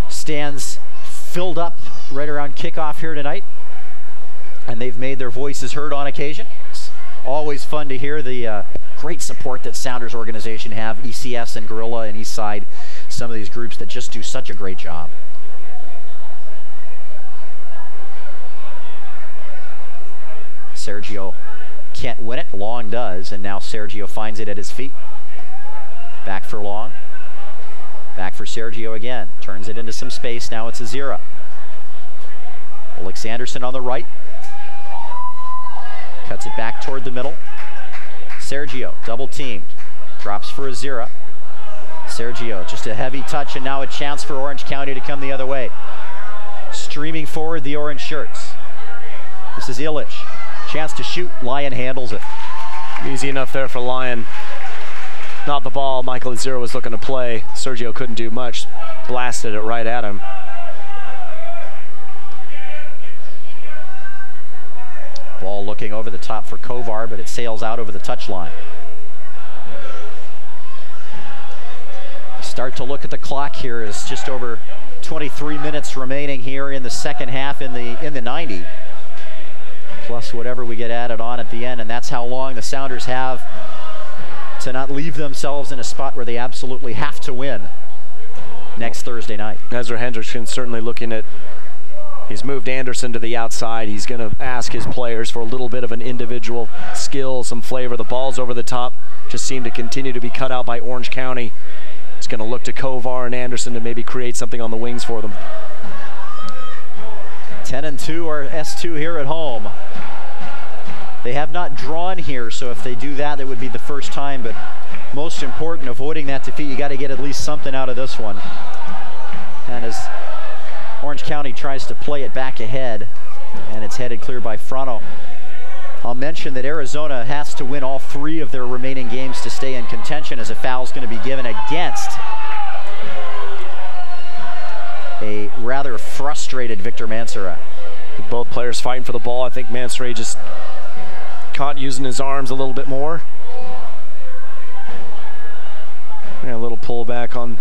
stands filled up right around kickoff here tonight, and they've made their voices heard on occasion. It's always fun to hear the great support that Sounders organization have, ECS and Gorilla and Eastside, some of these groups that just do such a great job. Sergio can't win it, Long does, and now Sergio finds it at his feet. Back for Long. Back for Sergio again. Turns it into some space. Now it's Azira. Alex Anderson on the right. Cuts it back toward the middle. Sergio, double teamed. Drops for Azira. Sergio, just a heavy touch, and now a chance for Orange County to come the other way. Streaming forward, the orange shirts. This is Illich. Chance to shoot. Lyon handles it. Easy enough there for Lyon. Not the ball Michael Azira was looking to play. Sergio couldn't do much. Blasted it right at him. Ball looking over the top for Kovar, but it sails out over the touchline. Start to look at the clock here. It's just over 23 minutes remaining here in the second half in the 90. Plus whatever we get added on at the end, and that's how long the Sounders have to not leave themselves in a spot where they absolutely have to win next Thursday night. Ezra Hendrickson certainly looking at, he's moved Anderson to the outside. He's going to ask his players for a little bit of an individual skill, some flavor. The ball's over the top, just seem to continue to be cut out by Orange County. He's going to look to Kovar and Anderson to maybe create something on the wings for them. 10-2 are S2 here at home. They have not drawn here, so if they do that, it would be the first time, but most important, avoiding that defeat, you got to get at least something out of this one. And as Orange County tries to play it back ahead, And it's headed clear by Frano. I'll mention that Arizona has to win all 3 of their remaining games to stay in contention, as a foul is going to be given against a rather frustrated Victor Mansoura. Both players fighting for the ball. I think Mansoura just caught using his arms a little bit more. Yeah, a little pullback on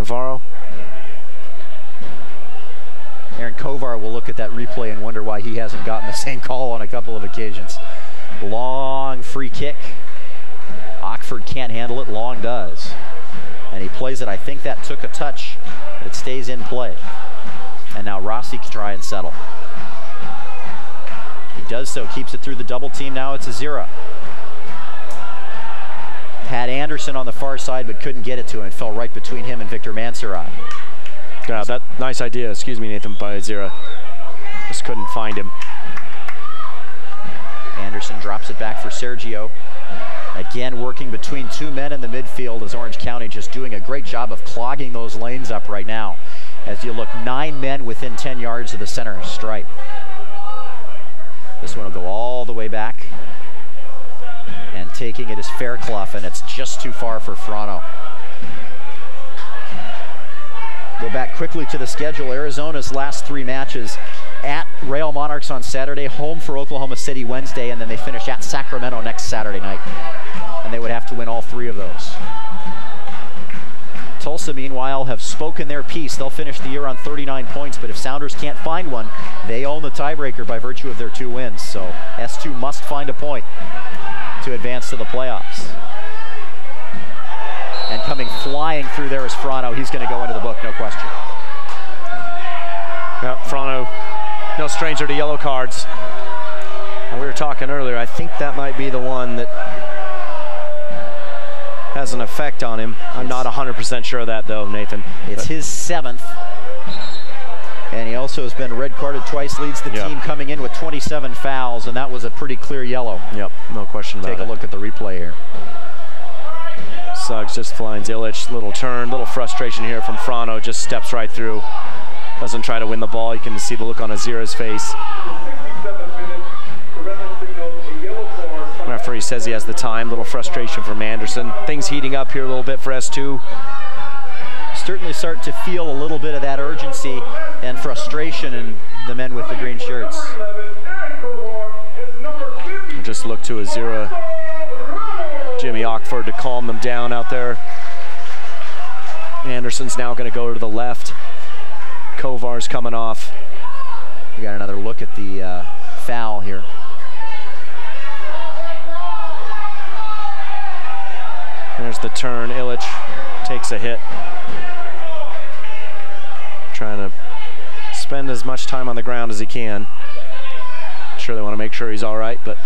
Navarro. Aaron Kovar will look at that replay and wonder why he hasn't gotten the same call on a couple of occasions. Long free kick. Ockford can't handle it. Long does. And he plays it. I think that took a touch, but it stays in play. And now Rossi can try and settle. He does so, keeps it through the double team. Now it's Azira. Had Anderson on the far side, but couldn't get it to him. It fell right between him and Victor Mansoura. Yeah, that nice idea, excuse me, Nathan, by Azira. Just couldn't find him. Anderson drops it back for Sergio. Again, working between 2 men in the midfield, as Orange County just doing a great job of clogging those lanes up right now. As you look, 9 men within 10 yards of the center stripe. This one will go all the way back. And taking it is Fairclough, and it's just too far for Frano. Go back quickly to the schedule. Arizona's last 3 matches: at Real Monarchs on Saturday, home for Oklahoma City Wednesday, and then they finish at Sacramento next Saturday night. And they would have to win all 3 of those. Tulsa, meanwhile, have spoken their piece. They'll finish the year on 39 points, but if Sounders can't find one, they own the tiebreaker by virtue of their 2 wins. So S2 must find a point to advance to the playoffs. And coming flying through there is Frano. He's going to go into the book, no question. Yeah, Frano, no stranger to yellow cards. And we were talking earlier, I think that might be the one that has an effect on him. I'm not 100% sure of that, though, Nathan. It's his 7th. And he also has been red carded twice, leads the team coming in with 27 fouls, and that was a pretty clear yellow. Yep, no question about it. Take a look at the replay here. Suggs just finds Illich, little turn, little frustration here from Frano, just steps right through. Doesn't try to win the ball. You can see the look on Azira's face. Referee says he has the time, little frustration from Anderson. Things heating up here a little bit for S2. Certainly start to feel a little bit of that urgency and frustration in the men with the green shirts. Just look to Azira, Jimmy Ockford to calm them down out there. Anderson's now going to go to the left. Kovar's coming off. We got another look at the foul here. There's the turn. Illich takes a hit. Trying to spend as much time on the ground as he can. Sure, they want to make sure he's all right, but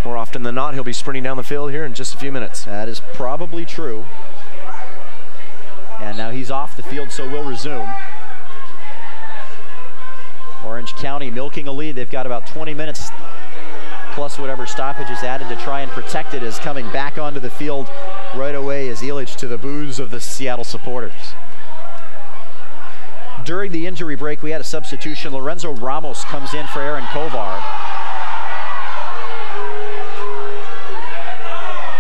more often than not, he'll be sprinting down the field here in just a few minutes. That is probably true. And now he's off the field, so we'll resume. Orange County milking a lead. They've got about 20 minutes plus whatever stoppage is added to try and protect it, is coming back onto the field right away is Illich, to the boos of the Seattle supporters. During the injury break, we had a substitution. Lorenzo Ramos comes in for Aaron Kovar,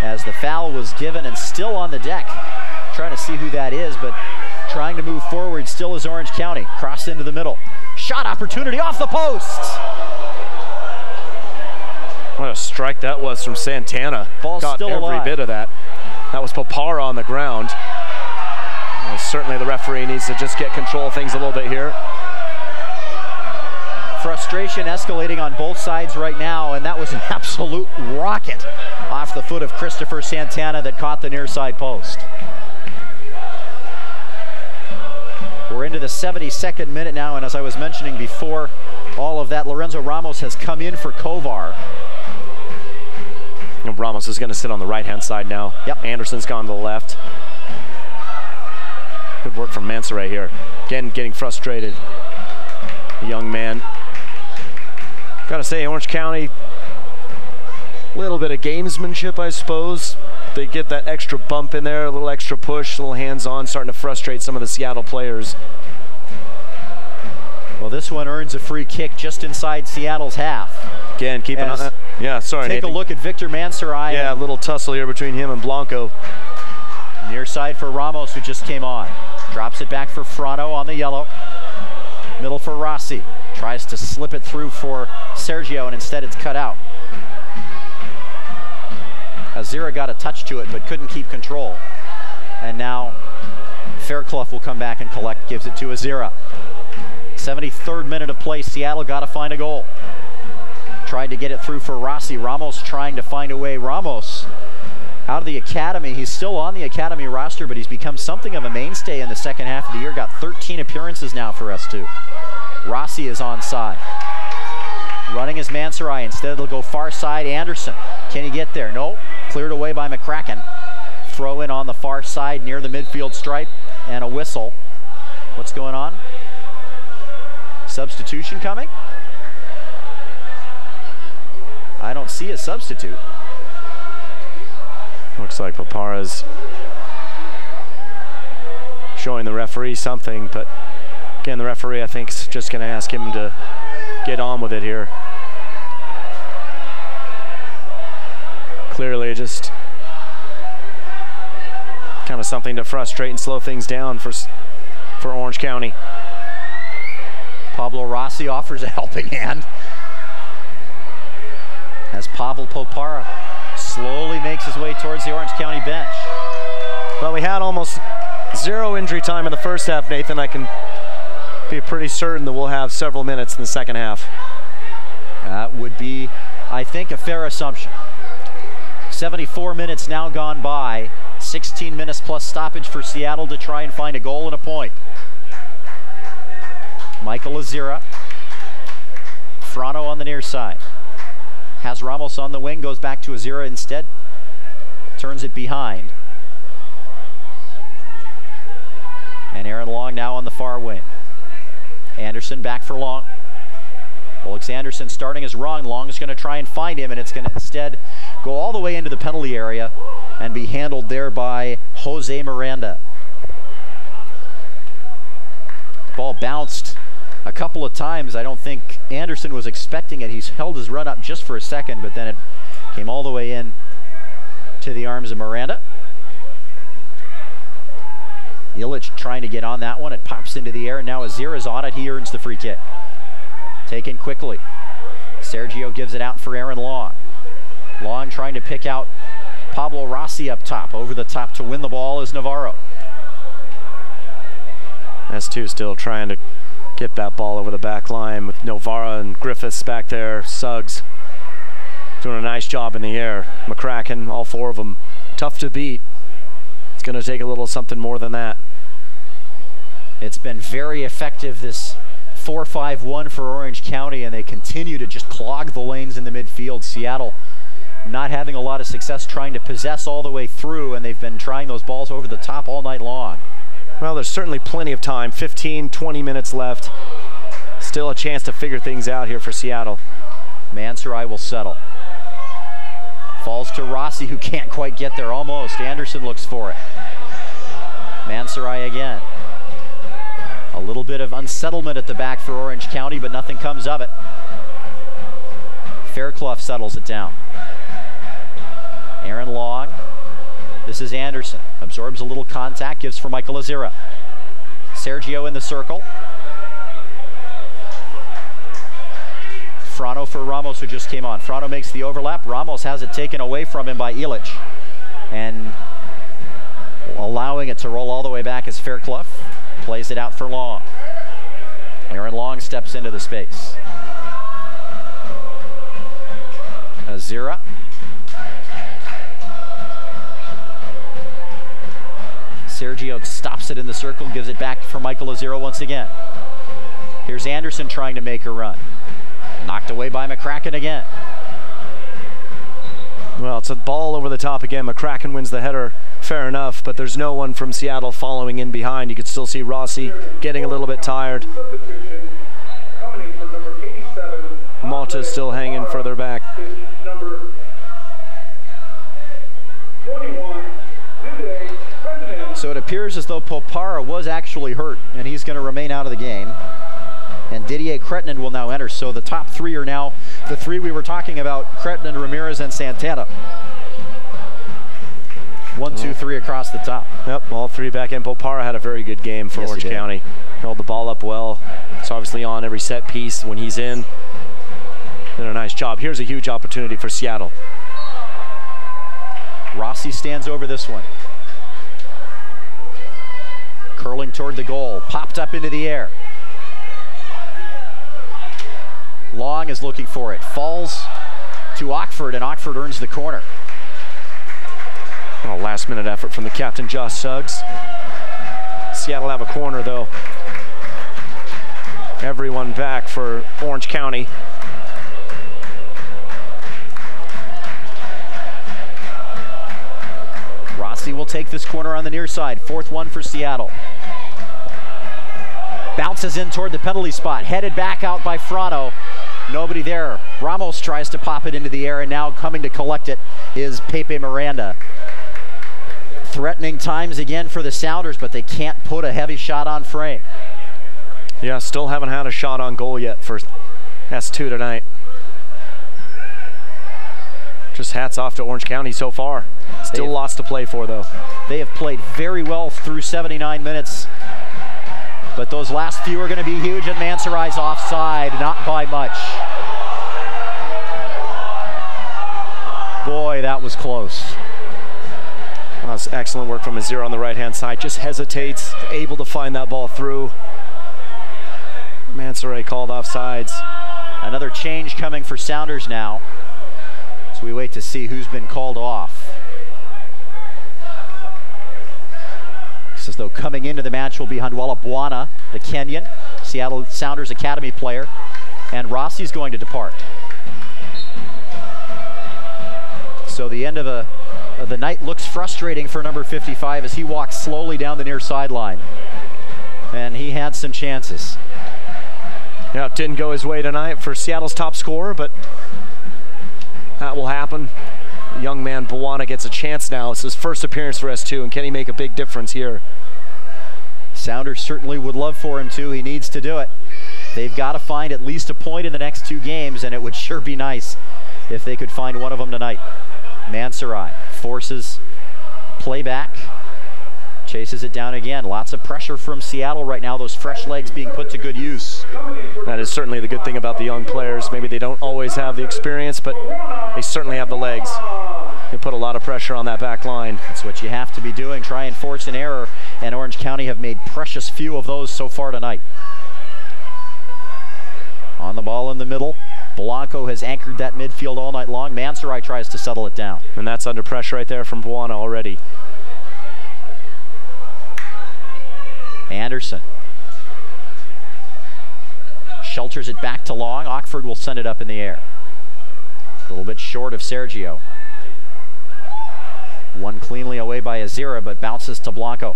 as the foul was given, and still on the deck. Trying to see who that is, but trying to move forward still is Orange County. Cross into the middle. Shot opportunity off the post. What a strike that was from Santana. Ball's got still every alive. bit of that. That was Popara on the ground. Well, certainly the referee needs to just get control of things a little bit here. Frustration escalating on both sides right now, and that was an absolute rocket off the foot of Christopher Santana that caught the near side post. We're into the 72nd minute now, and as I was mentioning before all of that, Lorenzo Ramos has come in for Kovar. And Ramos is going to sit on the right-hand side now. Yep. Anderson's gone to the left. Good work from Mansoura here. Again, getting frustrated. The young man. Got to say, Orange County, a little bit of gamesmanship, I suppose. They get that extra bump in there, a little extra push, a little hands-on, starting to frustrate some of the Seattle players. Well, this one earns a free kick just inside Seattle's half. Again, keep an eye. Yeah, sorry, Take Nathan. a look at Victor Mansarai. Yeah, a little tussle here between him and Blanco. Near side for Ramos, who just came on. Drops it back for Frano on the yellow. Middle for Rossi. Tries to slip it through for Sergio, and instead it's cut out. Azira got a touch to it, but couldn't keep control. And now Fairclough will come back and collect, gives it to Azira. 73rd minute of play, Seattle got to find a goal. Tried to get it through for Rossi. Ramos trying to find a way. Ramos out of the academy. He's still on the academy roster, but he's become something of a mainstay in the second half of the year. Got 13 appearances now for S2. Rossi is onside. Running is Mansarai. Instead, it'll go far side. Anderson. Can he get there? No. Cleared away by McCracken. Throw in on the far side near the midfield stripe, and a whistle. What's going on? Substitution coming? I don't see a substitute. Looks like Papara's showing the referee something, but again, the referee, I think, is just going to ask him to get on with it here. Clearly just kind of something to frustrate and slow things down for Orange County. Pablo Rossi offers a helping hand as Pavel Popara slowly makes his way towards the Orange County bench. Well, we had almost zero injury time in the first half, Nathan. I can be pretty certain that we'll have several minutes in the second half. That would be, I think, a fair assumption. 74 minutes now gone by. 16 minutes plus stoppage for Seattle to try and find a goal and a point. Michael Azira. Frano on the near side. Has Ramos on the wing, goes back to Azira instead. Turns it behind. And Aaron Long now on the far wing. Anderson back for Long. Alex Anderson starting as wrong. Long is going to try and find him, and it's going to instead go all the way into the penalty area and be handled there by Jose Miranda. Ball bounced a couple of times. I don't think Anderson was expecting it. He's held his run up just for a second, but then it came all the way in to the arms of Miranda. Illich trying to get on that one. It pops into the air, and now Azira's on it. He earns the free kick. Taken quickly. Sergio gives it out for Aaron Long. Long trying to pick out Pablo Rossi up top. Over the top to win the ball is Navarro. S2 still trying to get that ball over the back line with Novara and Griffiths back there. Suggs doing a nice job in the air. McCracken, all four of them, tough to beat. It's going to take a little something more than that. It's been very effective, this 4-5-1 for Orange County, and they continue to just clog the lanes in the midfield. Seattle not having a lot of success trying to possess all the way through, and they've been trying those balls over the top all night long. Well, there's certainly plenty of time. 15, 20 minutes left. Still a chance to figure things out here for Seattle. Mansarai will settle. Falls to Rossi, who can't quite get there. Almost. Anderson looks for it. Mansarai again. A little bit of unsettlement at the back for Orange County, but nothing comes of it. Fairclough settles it down. Aaron Long. This is Anderson. Absorbs a little contact, gives for Michael Azira. Sergio in the circle. Frano for Ramos, who just came on. Frano makes the overlap. Ramos has it taken away from him by Illich. And allowing it to roll all the way back is Fairclough. Plays it out for Long. Aaron Long steps into the space. Azira. Sergio stops it in the circle, gives it back for Michael Azira once again. Here's Anderson trying to make a run. Knocked away by McCracken again. Well, it's a ball over the top again. McCracken wins the header, fair enough, but there's no one from Seattle following in behind. You could still see Rossi getting a little bit tired. Malta's still hanging further back. So it appears as though Popara was actually hurt, and he's going to remain out of the game. And Didier Kretinen will now enter. So the top three are now the three we were talking about, Kretinen, Ramirez, and Santana. 1, 2, 3 across the top. Yep, all three back in. Bopara had a very good game for Orange County. Held the ball up well. It's obviously on every set piece when he's in. Did a nice job. Here's a huge opportunity for Seattle. Rossi stands over this one. Curling toward the goal. Popped up into the air. Long is looking for it. Falls to Ockford, and Ockford earns the corner. A last-minute effort from the captain, Josh Suggs. Seattle have a corner, though. Everyone back for Orange County. Rossi will take this corner on the near side. 4th one for Seattle. Bounces in toward the penalty spot. Headed back out by Frano. Nobody there. Ramos tries to pop it into the air, and now coming to collect it is Pepe Miranda. Threatening times again for the Sounders, but they can't put a heavy shot on frame. Yeah, still haven't had a shot on goal yet for S2 tonight. Just hats off to Orange County so far. Still lots to play for, though. They have played very well through 79 minutes. But those last few are going to be huge, and Mansurai's offside, not by much. Boy, that was close. That was excellent work from Azir on the right-hand side. Just hesitates, able to find that ball through. Mansurai called offsides. Another change coming for Sounders now, as we wait to see who's been called off. As though coming into the match will be Handwala Bwana, the Kenyan, Seattle Sounders Academy player, and Rossi's going to depart. So the end of the night looks frustrating for number 55 as he walks slowly down the near sideline. And he had some chances. Yeah, it didn't go his way tonight for Seattle's top scorer, but that will happen. Young man Bwana gets a chance now. It's his first appearance for S2, and can he make a big difference here? Sounders certainly would love for him to. He needs to do it. They've got to find at least a point in the next 2 games, and it would sure be nice if they could find one of them tonight. Mansurai forces play back, chases it down again. Lots of pressure from Seattle right now. Those fresh legs being put to good use. That is certainly the good thing about the young players. Maybe they don't always have the experience, but they certainly have the legs. They put a lot of pressure on that back line. That's what you have to be doing. Try and force an error, and Orange County have made precious few of those so far tonight. On the ball in the middle. Blanco has anchored that midfield all night long. Mansurai tries to settle it down. And that's under pressure right there from Bwana already. Anderson shelters it back to Long. Ockford will send it up in the air. A little bit short of Sergio. Won cleanly away by Azira, but bounces to Blanco.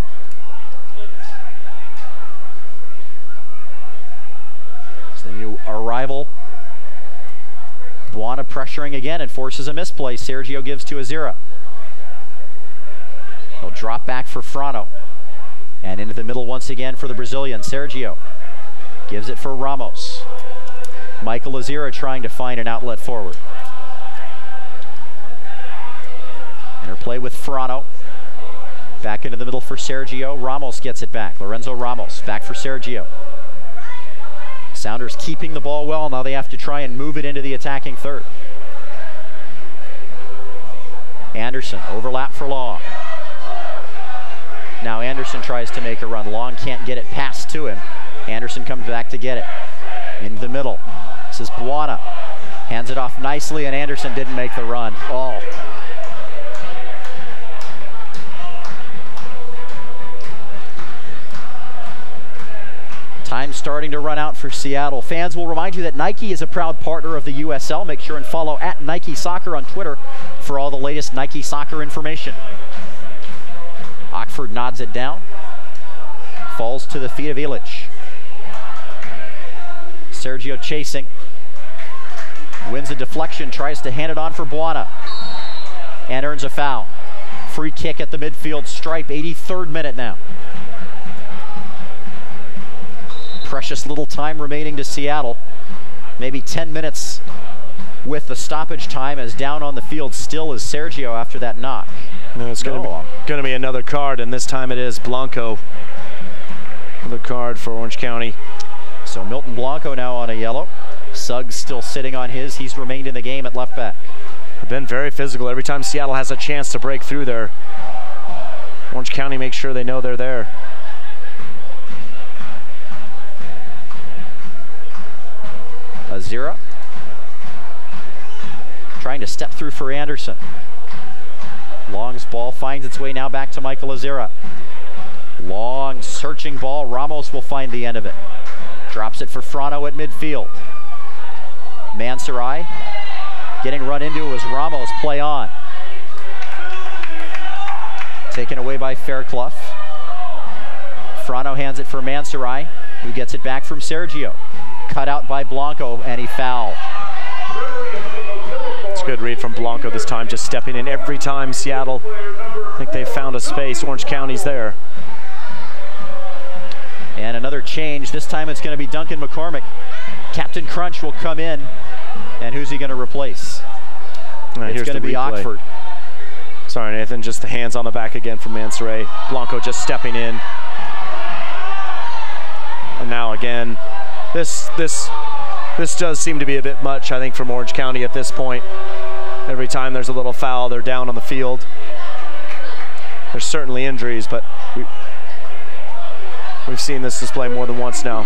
It's the new arrival. Bwana pressuring again and forces a misplay. Sergio gives to Azira. He'll drop back for Frano. And into the middle once again for the Brazilian. Sergio gives it for Ramos. Michael Azira trying to find an outlet forward. Interplay with Frano. Back into the middle for Sergio. Ramos gets it back. Lorenzo Ramos back for Sergio. Sounders keeping the ball well. Now they have to try and move it into the attacking third. Anderson, overlap for Long. Now Anderson tries to make a run. Long can't get it past to him. Anderson comes back to get it. Into the middle. This is Bwana. Hands it off nicely, and Anderson didn't make the run. Oh. Time starting to run out for Seattle. Fans will remind you that Nike is a proud partner of the USL. Make sure and follow @Nike Soccer on Twitter for all the latest Nike Soccer information. Ockford nods it down. Falls to the feet of Illich. Sergio chasing. Wins a deflection, tries to hand it on for Bwana. And earns a foul. Free kick at the midfield stripe, 83rd minute now. Precious little time remaining to Seattle. Maybe 10 minutes with the stoppage time, as down on the field still is Sergio after that knock. No, it's going to be another card, and this time it is Blanco. Another card for Orange County. So Milton Blanco now on a yellow. Suggs still sitting on his. He's remained in the game at left back. They've been very physical every time Seattle has a chance to break through there. Orange County makes sure they know they're there. Azira trying to step through for Anderson. Long's ball finds its way now back to Michael Azira. Long searching ball. Ramos will find the end of it. Drops it for Frano at midfield. Mansarai getting run into as Ramos play on. Taken away by Fairclough. Frano hands it for Mansarai, who gets it back from Sergio. Cut out by Blanco, and he fouled. It's a good read from Blanco this time, just stepping in every time Seattle. I think they've found a space. Orange County's there. And another change. This time it's going to be Duncan McCormick. Captain Crunch will come in. And who's he going to replace? It's going to be Oxford. Sorry, Nathan. Just the hands on the back again from Mansaray. Blanco just stepping in. And now again, this does seem to be a bit much, I think, from Orange County at this point. Every time there's a little foul, they're down on the field. There's certainly injuries, but we've seen this display more than once now.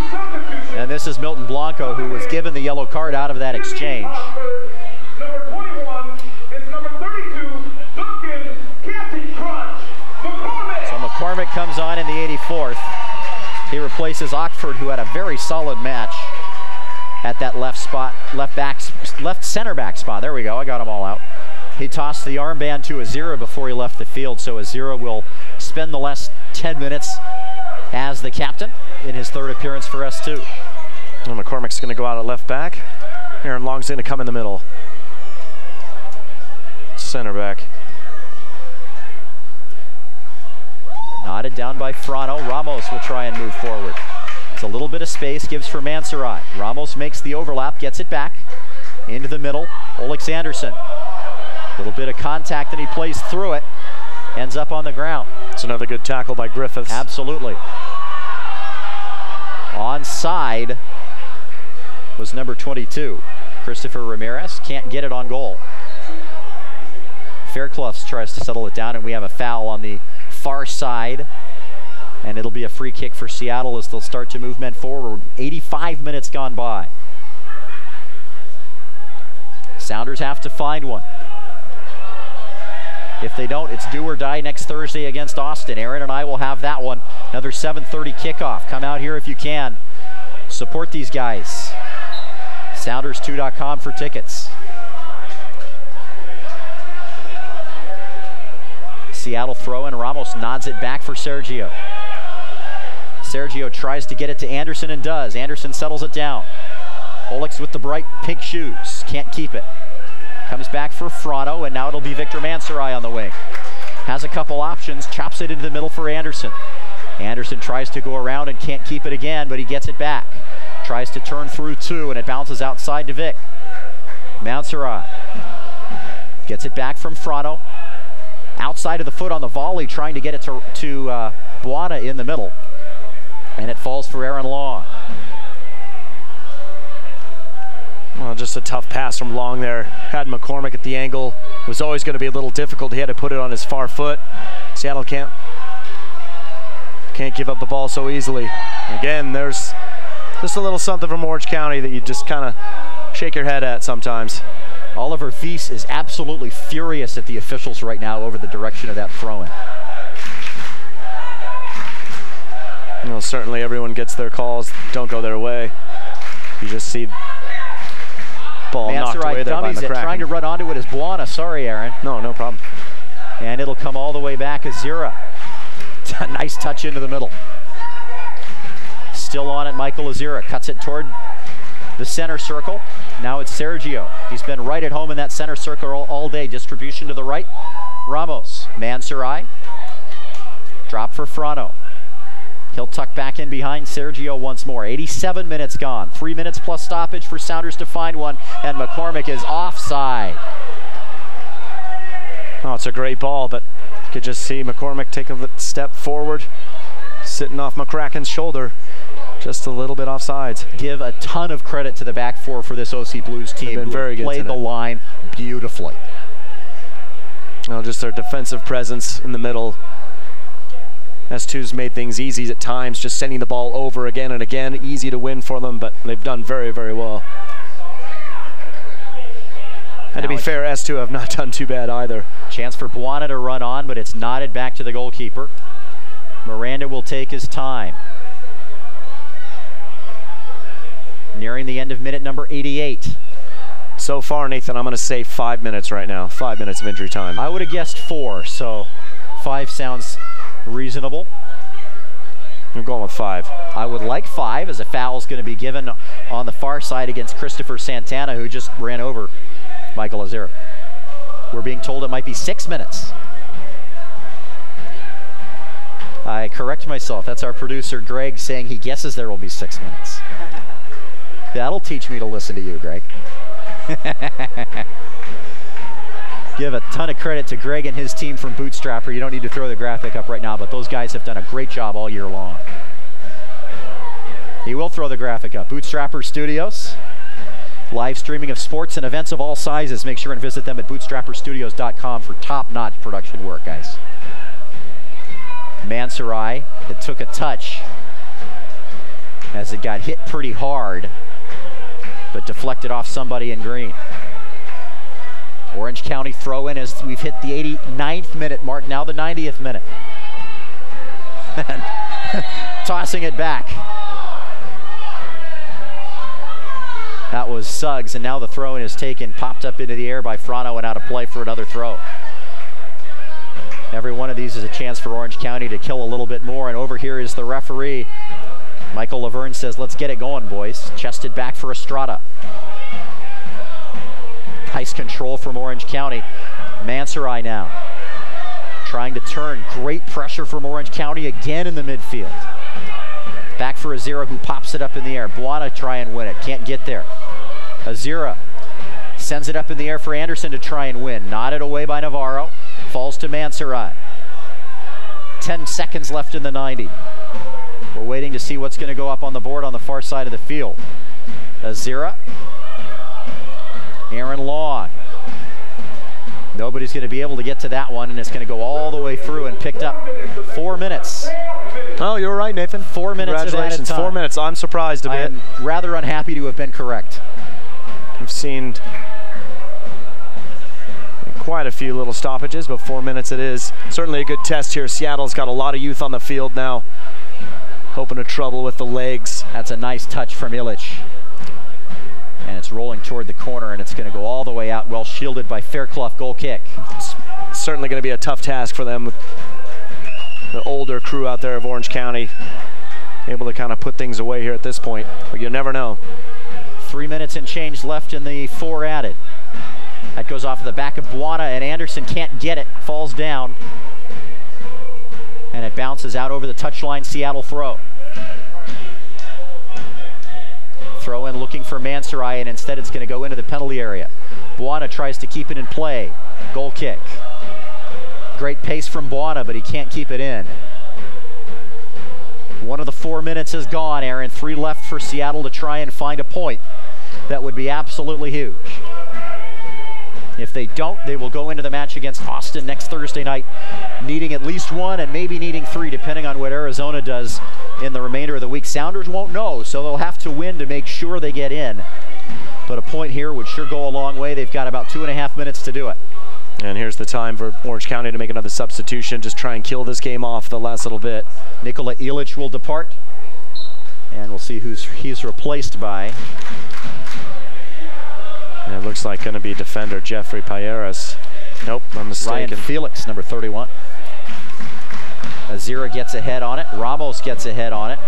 And this is Milton Blanco, who was given the yellow card out of that exchange. Number 21 is number 32, Duncan Captain Crunch McCormick. So McCormick comes on in the 84th. He replaces Oxford, who had a very solid match at that left center back spot. There we go, I got them all out. He tossed the armband to Azira before he left the field, so Azira will spend the last 10 minutes as the captain in his third appearance for S2. And McCormick's going to go out at left back. Aaron Long's going to come in the middle. Center back. Knotted down by Frano. Ramos will try and move forward. It's a little bit of space, gives for Mansarai. Ramos makes the overlap, gets it back into the middle. Olex Anderson. A little bit of contact and he plays through it. Ends up on the ground. It's another good tackle by Griffiths. Absolutely. Onside was number 22. Christopher Ramirez can't get it on goal. Fairclough tries to settle it down, and we have a foul on the far side. And it'll be a free kick for Seattle as they'll start to move men forward. 85 minutes gone by. Sounders have to find one. If they don't, it's do or die next Thursday against Austin. Aaron and I will have that one. Another 7:30 kickoff. Come out here if you can. Support these guys. Sounders2.com for tickets. Seattle throw in. Ramos nods it back for Sergio. Sergio tries to get it to Anderson and does. Anderson settles it down. Olex with the bright pink shoes. Can't keep it. Comes back for Frano, and now it'll be Victor Mansarai on the wing. Has a couple options, chops it into the middle for Anderson. Anderson tries to go around and can't keep it again, but he gets it back. Tries to turn through two, and it bounces outside to Vic. Mansarai gets it back from Frano. Outside of the foot on the volley, trying to get it to Buana in the middle. And it falls for Aaron Long. Well, just a tough pass from Long there. Had McCormick at the angle. It was always going to be a little difficult. He had to put it on his far foot. Seattle can't give up the ball so easily. Again, there's just a little something from Orange County that you just kind of shake your head at sometimes. Oliver Thies is absolutely furious at the officials right now over the direction of that throw-in. You know, certainly everyone gets their calls. Don't go their way. You just see ball knocked away there by McCracken. Trying to run onto it is Buana. Sorry, Aaron. No problem. And it'll come all the way back. Azira. Nice touch into the middle. Still on it, Michael Azira. Cuts it toward the center circle. Now it's Sergio. He's been right at home in that center circle all day. Distribution to the right. Ramos. Mansarai. Drop for Frano. He'll tuck back in behind Sergio once more. 87 minutes gone. 3 minutes plus stoppage for Sounders to find one, and McCormick is offside. Oh, it's a great ball, but you could just see McCormick take a step forward, sitting off McCracken's shoulder, just a little bit offsides. Give a ton of credit to the back four for this OC Blues team, been very good played the line beautifully. Well, just their defensive presence in the middle. S2's made things easy at times, just sending the ball over again and again. Easy to win for them, but they've done very, very well. And to be fair, S2 have not done too bad either. Chance for Buana to run on, but it's nodded back to the goalkeeper. Miranda will take his time. Nearing the end of minute number 88. So far, Nathan, I'm going to say 5 minutes right now. 5 minutes of injury time. I would have guessed 4, so 5 sounds reasonable. I'm going with 5. I would like 5, as a foul is going to be given on the far side against Christopher Santana, who just ran over Michael Azira. We're being told it might be 6 minutes. I correct myself. That's our producer, Greg, saying he guesses there will be 6 minutes. That'll teach me to listen to you, Greg. Give a ton of credit to Greg and his team from Bootstrapper. You don't need to throw the graphic up right now, but those guys have done a great job all year long. He will throw the graphic up. Bootstrapper Studios. Live streaming of sports and events of all sizes. Make sure and visit them at bootstrapperstudios.com for top-notch production work, guys. Mansarai, it took a touch as it got hit pretty hard, but deflected off somebody in green. Orange County throw in as we've hit the 89th minute mark, now the 90th minute. Tossing it back. That was Suggs, and now the throw in is taken, popped up into the air by Frano and out of play for another throw. Every one of these is a chance for Orange County to kill a little bit more, and over here is the referee. Michael Laverne says, let's get it going, boys. Chested back for Estrada. Nice control from Orange County. Mansarai now trying to turn. Great pressure from Orange County again in the midfield. Back for Azira, who pops it up in the air. Buana try and win it. Can't get there. Azira sends it up in the air for Anderson to try and win. Nodded away by Navarro. Falls to Mansarai. 10 seconds left in the 90. We're waiting to see what's going to go up on the board on the far side of the field. Azira. Aaron Long. Nobody's going to be able to get to that one, and it's going to go all the way through and picked up 4 minutes. Oh, you're right, Nathan. 4 minutes of added time. 4 minutes. I'm surprised a bit. I'm rather unhappy to have been correct. We've seen quite a few little stoppages, but 4 minutes it is. Certainly a good test here. Seattle's got a lot of youth on the field now. Hoping to trouble with the legs. That's a nice touch from Illich. And it's rolling toward the corner, and it's going to go all the way out, well shielded by Fairclough. Goal kick. It's certainly going to be a tough task for them with the older crew out there of Orange County. Able to kind of put things away here at this point, but you never know. 3 minutes and change left in the 4 added. That goes off of the back of Buana, and Anderson can't get it. Falls down. And it bounces out over the touchline. Seattle throw. Throw in looking for Mansarai, and instead it's going to go into the penalty area. Buana tries to keep it in play. Goal kick. Great pace from Buana, but he can't keep it in. 1 of the 4 minutes is gone, Aaron. 3 left for Seattle to try and find a point. That would be absolutely huge. If they don't, they will go into the match against Austin next Thursday night, needing at least 1 and maybe needing 3, depending on what Arizona does in the remainder of the week. Sounders won't know, so they'll have to win to make sure they get in. But a point here would sure go a long way. They've got about 2.5 minutes to do it. And here's the time for Orange County to make another substitution, just try and kill this game off the last little bit. Nikola Illich will depart, and we'll see who he's replaced by. And it looks like going to be defender Jeffrey Payeras. Nope, I'm mistaken. Ryan Felix, number 31. Azira gets ahead on it. Ramos gets ahead on it.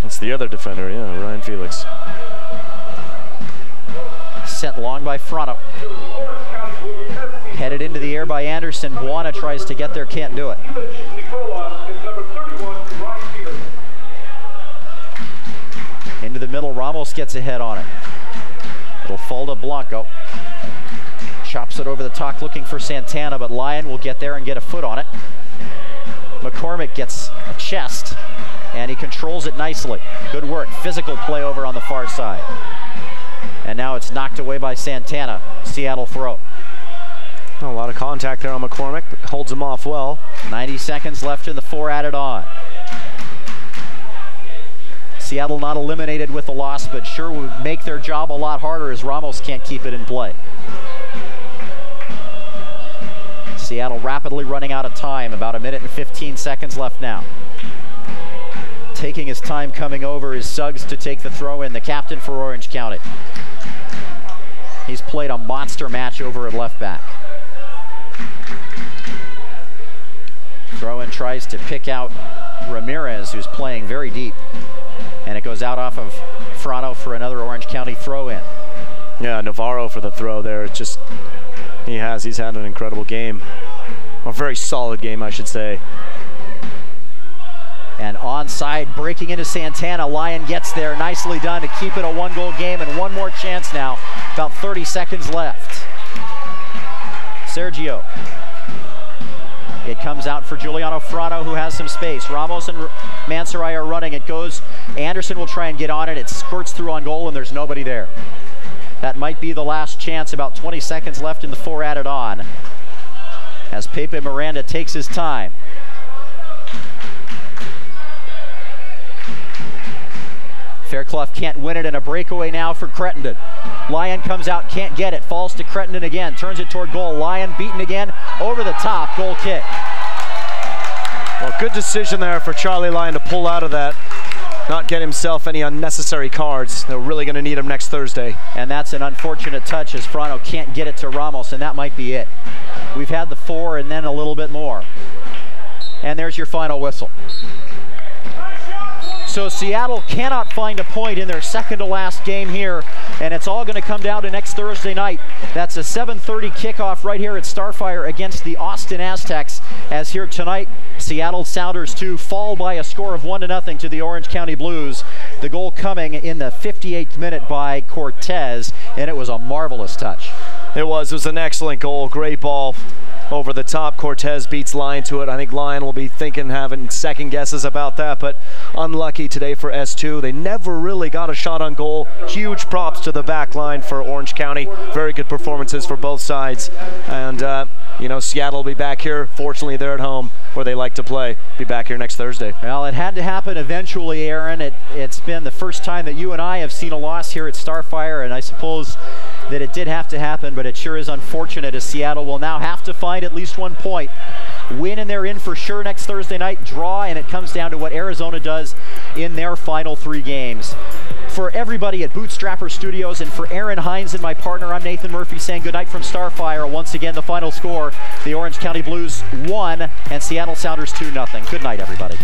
That's the other defender, yeah, Ryan Felix. Sent long by Frano. Headed into the air by Anderson. Buana tries to get there, can't do it. Nicola is number 31, Ryan open middle. Ramos gets ahead on it. It'll fall to Blanco. Chops it over the top looking for Santana, but Lyon will get there and get a foot on it. McCormick gets a chest, and he controls it nicely. Good work. Physical play over on the far side. And now it's knocked away by Santana. Seattle throw. A lot of contact there on McCormick, but holds him off well. 90 seconds left in the 4 added on. Seattle not eliminated with the loss, but sure would make their job a lot harder as Ramos can't keep it in play. Seattle rapidly running out of time, about 1 minute and 15 seconds left now. Taking his time coming over is Suggs to take the throw in, the captain for Orange County. He's played a monster match over at left back. Throw-in tries to pick out Ramirez, who's playing very deep. And it goes out off of Frano for another Orange County throw-in. Yeah, Navarro for the throw there. It's just, he's had an incredible game. A very solid game, I should say. And onside, breaking into Santana. Lyon gets there, nicely done to keep it a 1-goal game, and one more chance now. About 30 seconds left. Sergio. It comes out for Giuliano Frano, who has some space. Ramos and Mansaray are running. It goes. Anderson will try and get on it. It squirts through on goal, and there's nobody there. That might be the last chance. About 20 seconds left in the 4 added on, as Pepe Miranda takes his time. Fairclough can't win it, and a breakaway now for Crittenden. Lyon comes out, can't get it, falls to Crittenden again, turns it toward goal. Lyon beaten again, over the top, goal kick. Well, good decision there for Charlie Lyon to pull out of that, not get himself any unnecessary cards. They're really going to need him next Thursday. And that's an unfortunate touch as Frano can't get it to Ramos, and that might be it. We've had the 4 and then a little bit more. And there's your final whistle. So Seattle cannot find a point in their second to last game here, and it's all going to come down to next Thursday night. That's a 7:30 kickoff right here at Starfire against the Austin Aztecs, as here tonight, Seattle Sounders 2 fall by a score of 1-0 to the Orange County Blues. The goal coming in the 58th minute by Cortez, and it was a marvelous touch. It was an excellent goal, great ball over the top. Cortez beats Lyon to it. I think Lyon will be thinking, having second guesses about that, but unlucky today for S2. They never really got a shot on goal. Huge props to the back line for Orange County. Very good performances for both sides. And, you know, Seattle will be back here. Fortunately, they're at home where they like to play. Be back here next Thursday. Well, it had to happen eventually, Aaron. It's been the first time that you and I have seen a loss here at Starfire, and I suppose that it did have to happen, but it sure is unfortunate as Seattle will now have to find at least 1 point. Win and they're in for sure next Thursday night. Draw and it comes down to what Arizona does in their final 3 games. For everybody at Bootstrapper Studios and for Aaron Hines and my partner, I'm Nathan Murphy saying goodnight from Starfire. Once again, the final score, the Orange County Blues 1 and Seattle Sounders 2-0. Good night, everybody.